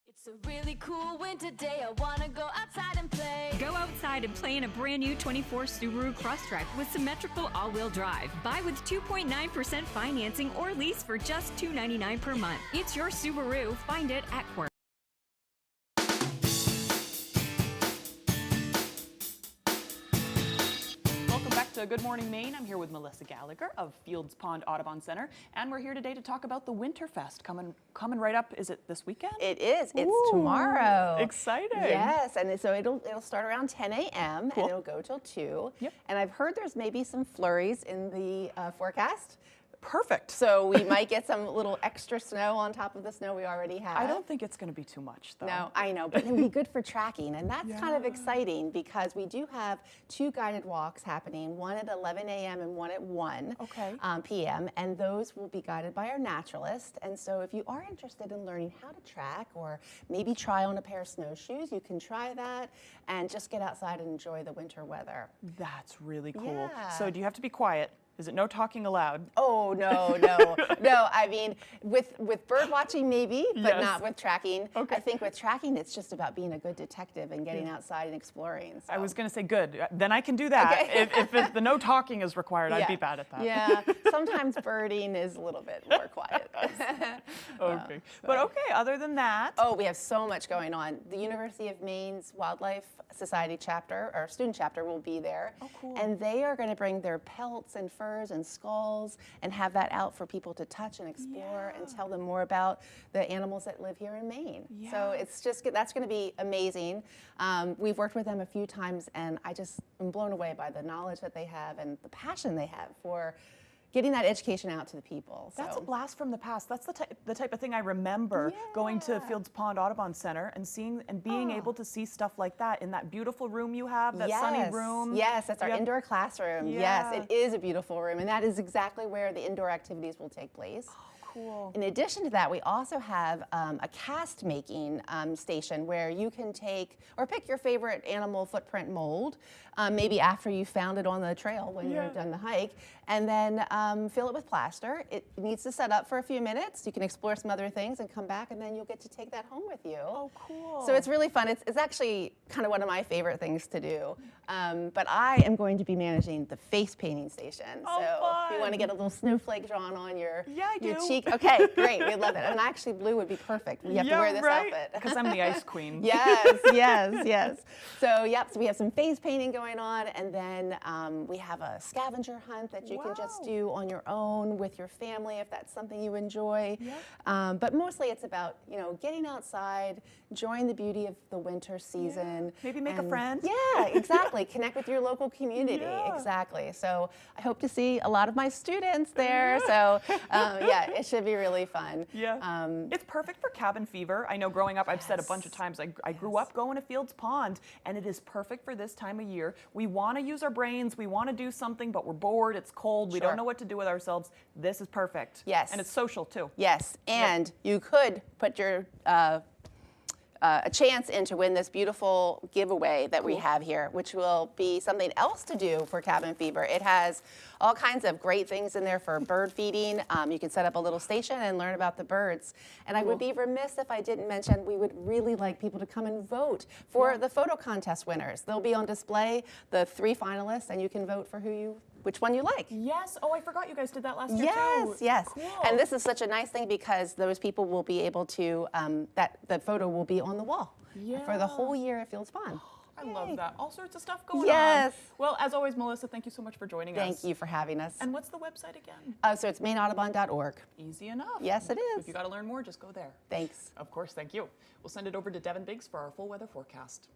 It's a really cool winter day. I want to go outside and play. Go outside and play in a brand new 24 Subaru Crosstrek with symmetrical all-wheel drive. Buy with 2.9% financing or lease for just $299 per month. It's your Subaru. Find it at Quirk. to Good Morning Maine. I'm here with Melissa Gallagher of Fields Pond Audubon Center, and we're here today to talk about the Winterfest coming right up. Is it this weekend? It is. It's Ooh, tomorrow. Exciting. Yes, and so it'll start around 10 a.m. Cool. and it'll go till 2. Yep. And I've heard there's maybe some flurries in the forecast. Perfect. So we might get some little extra snow on top of the snow we already have. I don't think it's going to be too much, though. No, I know, but it'll be good for tracking, and that's kind of exciting because we do have 2 guided walks happening, one at 11 a.m. and one at 1 p.m., and those will be guided by our naturalist. And so if you are interested in learning how to track or maybe try on a pair of snowshoes, you can try that and just get outside and enjoy the winter weather. That's really cool. Yeah. So do you have to be quiet? Is it no talking allowed? Oh, no. No, I mean, with bird watching maybe, but not with tracking. Okay. I think with tracking, it's just about being a good detective and getting outside and exploring. So. I was going to say good. Then I can do that. Okay. If the no talking is required, I'd be bad at that. Yeah, sometimes birding is a little bit more quiet. Okay. But okay, other than that. Oh, we have so much going on. The University of Maine's Wildlife Society chapter, or student chapter, will be there. Oh, cool. And they are going to bring their pelts and furs and skulls and have that out for people to touch and explore and tell them more about the animals that live here in Maine. So it's just, that's going to be amazing. We've worked with them a few times, and I just am blown away by the knowledge that they have and the passion they have for getting that education out to the people. That's a blast from the past. That's the type of thing I remember going to Fields Pond Audubon Center and seeing and being able to see stuff like that in that beautiful room you have, that sunny room. Yes, that's our indoor classroom. Yeah. Yes, it is a beautiful room, and that is exactly where the indoor activities will take place. Cool. In addition to that, we also have a cast making station where you can take or pick your favorite animal footprint mold, maybe after you found it on the trail when you've done the hike, and then fill it with plaster. It needs to set up for a few minutes. You can explore some other things and come back, and then you'll get to take that home with you. Oh, cool. So it's really fun. It's actually kind of one of my favorite things to do. But I am going to be managing the face painting station. Oh, so fun. if you want to get a little snowflake drawn on your do. cheek. Okay, great. We love it. And actually, blue would be perfect. You have to wear this outfit. Because I'm the ice queen. Yes. So, so we have some face painting going on, and then we have a scavenger hunt that you can just do on your own with your family if that's something you enjoy. But mostly it's about, getting outside, enjoying the beauty of the winter season. Maybe make a friend. Yeah, exactly. Connect with your local community. Exactly. So I hope to see a lot of my students there. So it should be really fun. It's perfect for cabin fever. I know growing up, I've said a bunch of times, I grew up going to Fields Pond, and it is perfect for this time of year. We want to use our brains, we want to do something, but we're bored, it's cold, we don't know what to do with ourselves. This is perfect. Yes. And it's social too. Yes, and you could put your a chance in to win this beautiful giveaway that we have here, which will be something else to do for cabin fever. It has all kinds of great things in there for bird feeding. You can set up a little station and learn about the birds. And I would be remiss if I didn't mention we would really like people to come and vote for the photo contest winners. They'll be on display, the 3 finalists, and you can vote for which one you like. Yes. Oh, I forgot you guys did that last year too. Yes. Cool. And this is such a nice thing because those people will be able to, the photo will be on the wall for the whole year at Fields Pond. I love that. All sorts of stuff going on. Yes. Well, as always, Melissa, thank you so much for joining us. Thank you for having us. And what's the website again? So it's maineaudubon.org. Easy enough. Yes, it is. If you got to learn more, just go there. Thanks. Of course, thank you. We'll send it over to Devin Biggs for our full weather forecast.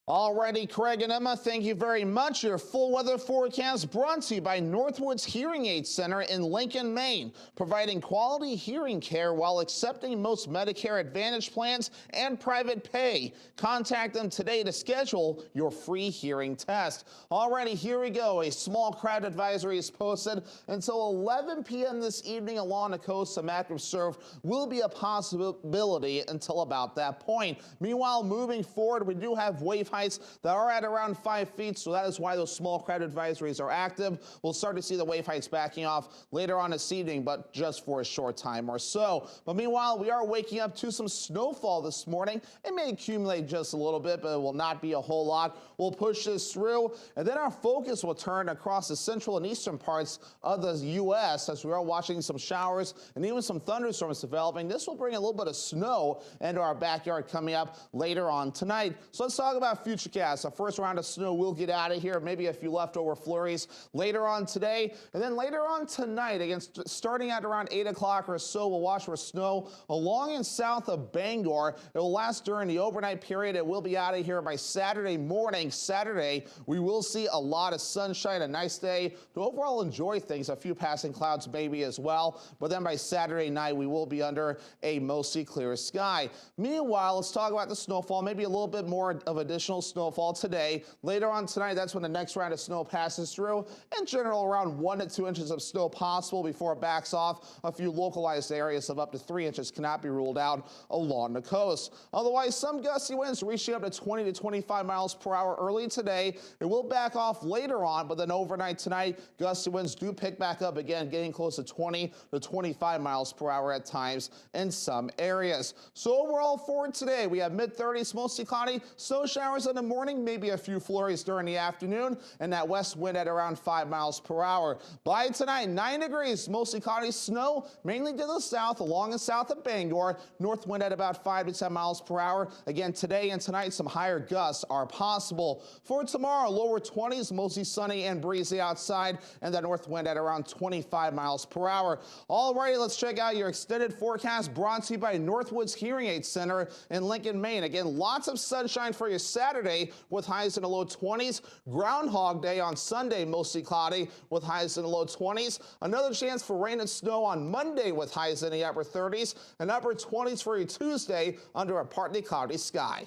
Alrighty, Craig and Emma, thank you very much. Your full weather forecast brought to you by Northwoods Hearing Aid Center in Lincoln, Maine, providing quality hearing care while accepting most Medicare Advantage plans and private pay. Contact them today to schedule your free hearing test. Alrighty, here we go. A small crowd advisory is posted until 11 p.m. this evening along the coast. Some active surf will be a possibility until about that point. Meanwhile, moving forward, we do have wave heights that are at around 5 feet, so that is why those small crowd advisories are active. We'll start to see the wave heights backing off later on this evening, but just for a short time or so. But meanwhile, we are waking up to some snowfall this morning. It may accumulate just a little bit, but it will not be a whole lot. We'll push this through, and then our focus will turn across the central and eastern parts of the U.S. as we are watching some showers and even some thunderstorms developing. This will bring a little bit of snow into our backyard coming up later on tonight. So let's talk about Futurecast. The first round of snow will get out of here. Maybe a few leftover flurries later on today. And then later on tonight, again, starting at around 8 o'clock or so, we'll watch for snow along and south of Bangor. It will last during the overnight period. It will be out of here by Saturday morning. Saturday, we will see a lot of sunshine, a nice day to overall enjoy things. A few passing clouds maybe as well. But then by Saturday night, we will be under a mostly clear sky. Meanwhile, let's talk about the snowfall, maybe a little bit more of additional snowfall today. Later on tonight, that's when the next round of snow passes through. In general, around 1 to 2 inches of snow possible before it backs off. A few localized areas of up to 3 inches cannot be ruled out along the coast. Otherwise, some gusty winds reaching up to 20 to 25 miles per hour early today. It will back off later on, but then overnight tonight, gusty winds do pick back up again, getting close to 20 to 25 miles per hour at times in some areas. So overall for today, we have mid-30s, mostly cloudy, snow showers in the morning, maybe a few flurries during the afternoon, and that west wind at around 5 miles per hour. By tonight, 9 degrees, mostly cloudy, snow mainly to the south, along and south of Bangor, north wind at about 5 to 10 miles per hour. Again, today and tonight, some higher gusts are possible. For tomorrow, lower 20s, mostly sunny and breezy outside, and the north wind at around 25 miles per hour. Alrighty, let's check out your extended forecast brought to you by Northwoods Hearing Aid Center in Lincoln, Maine. Again, lots of sunshine for your Saturday with highs in the low 20s. Groundhog Day on Sunday, mostly cloudy with highs in the low 20s. Another chance for rain and snow on Monday with highs in the upper 30s and upper 20s for your Tuesday under a partly cloudy sky.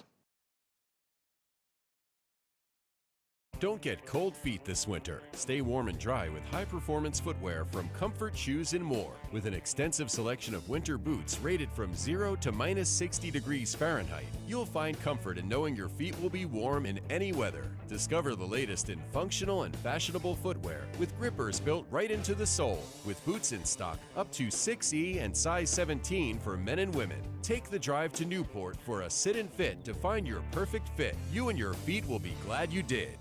Don't get cold feet this winter. Stay warm and dry with high-performance footwear from Comfort Shoes and More. With an extensive selection of winter boots rated from 0 to minus 60 degrees Fahrenheit, you'll find comfort in knowing your feet will be warm in any weather. Discover the latest in functional and fashionable footwear with grippers built right into the sole. With boots in stock up to 6E and size 17 for men and women. Take the drive to Newport for a sit and fit to find your perfect fit. You and your feet will be glad you did.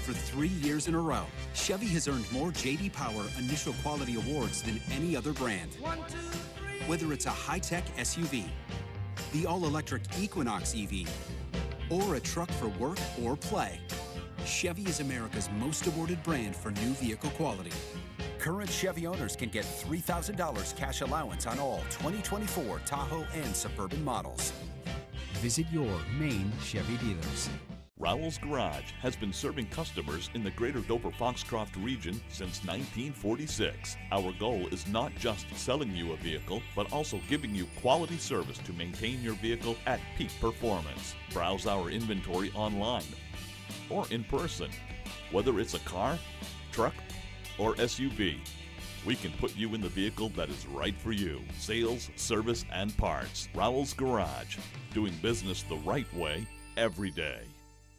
For 3 years in a row, Chevy has earned more J.D. Power Initial Quality Awards than any other brand. Whether it's a high-tech SUV, the all-electric Equinox EV, or a truck for work or play, Chevy is America's most awarded brand for new vehicle quality. Current Chevy owners can get $3,000 cash allowance on all 2024 Tahoe and Suburban models. Visit your main Chevy dealers. Rowell's Garage has been serving customers in the greater Dover-Foxcroft region since 1946. Our goal is not just selling you a vehicle, but also giving you quality service to maintain your vehicle at peak performance. Browse our inventory online or in person. Whether it's a car, truck, or SUV, we can put you in the vehicle that is right for you. Sales, service, and parts. Rowell's Garage. Doing business the right way every day.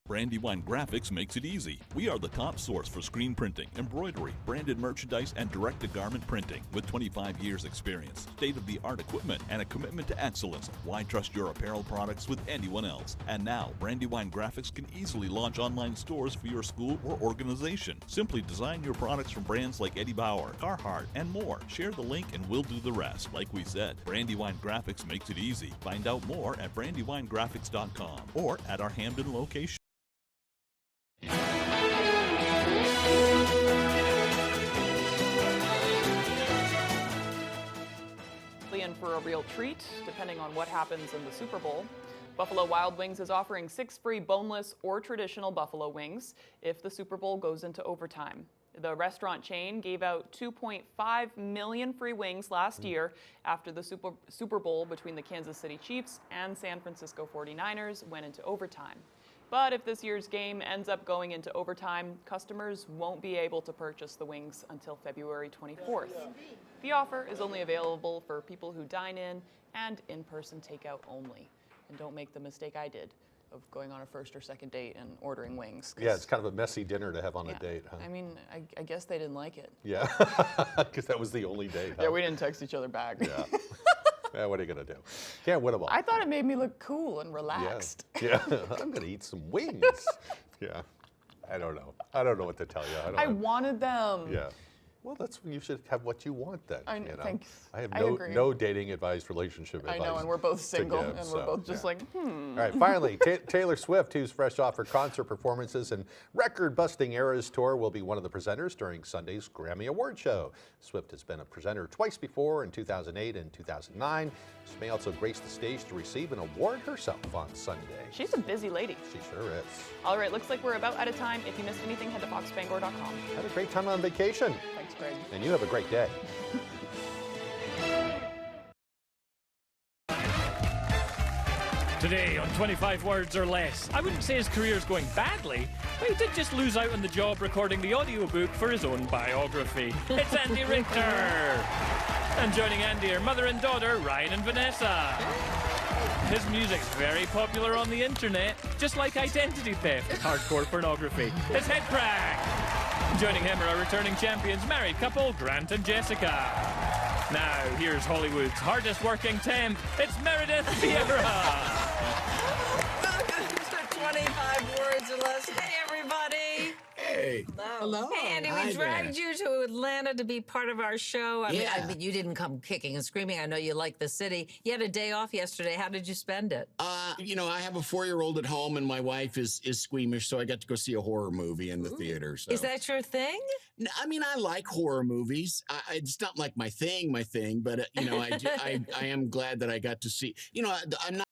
Brandywine Graphics makes it easy. We are the top source for screen printing, embroidery, branded merchandise, and direct-to-garment printing. With 25 years experience, state-of-the-art equipment, and a commitment to excellence, why trust your apparel products with anyone else? And now, Brandywine Graphics can easily launch online stores for your school or organization. Simply design your products from brands like Eddie Bauer, Carhartt, and more. Share the link and we'll do the rest. Like we said, Brandywine Graphics makes it easy. Find out more at brandywinegraphics.com or at our Hamden location. In for a real treat, depending on what happens in the Super Bowl. Buffalo Wild Wings is offering 6 free boneless or traditional buffalo wings if the Super Bowl goes into overtime. The restaurant chain gave out 2.5 million free wings last year after the Super Bowl between the Kansas City Chiefs and San Francisco 49ers went into overtime. But if this year's game ends up going into overtime, customers won't be able to purchase the wings until February 24th. The offer is only available for people who dine in and in-person takeout only. And don't make the mistake I did of going on a first or second date and ordering wings. Yeah, it's kind of a messy dinner to have on a date, huh? I mean, I guess they didn't like it. Yeah, because that was the only date, huh? Yeah, we didn't text each other back. Yeah. Yeah, what are you going to do? Can't win them all. I thought it made me look cool and relaxed. Yeah, I'm going to eat some wings. Yeah, I don't know. I don't know what to tell you. I wanted them. Yeah. Well, that's when you should have what you want then. I you know? thanks. I have I no agree. no dating advice, relationship I advice. know, and we're both to single, give, and we're both just like, All right, finally, Taylor Swift, who's fresh off her concert performances and record-busting Eras tour, will be one of the presenters during Sunday's Grammy Award show. Swift has been a presenter twice before, in 2008 and 2009. She may also grace the stage to receive an award herself on Sunday. She's a busy lady. She sure is. All right, looks like we're about out of time. If you missed anything, head to foxbangor.com. Have a great time on vacation. Thanks, Greg. And you have a great day. Today on 25 Words or Less, I wouldn't say his career's going badly, but he did just lose out on the job recording the audiobook for his own biography. It's Andy Richter! And joining Andy are mother and daughter, Ryan and Vanessa. His music's very popular on the internet, just like identity theft and hardcore pornography. It's Head Crack! Joining him are our returning champions, married couple, Grant and Jessica. Now, here's Hollywood's hardest working temp. It's Meredith Vieira. Welcome to 25 Words or Less. Hey, everybody. Hey. Hello. Hey, Andy, Hi we dragged you to Atlanta to be part of our show. I mean, you didn't come kicking and screaming. I know you like the city. You had a day off yesterday. How did you spend it? You know, I have a 4-year-old at home, and my wife is squeamish, so I got to go see a horror movie in the theater. So. Is that your thing? I mean, I like horror movies. It's not like my thing, but you know, I am glad that I got to see. You know, I'm not.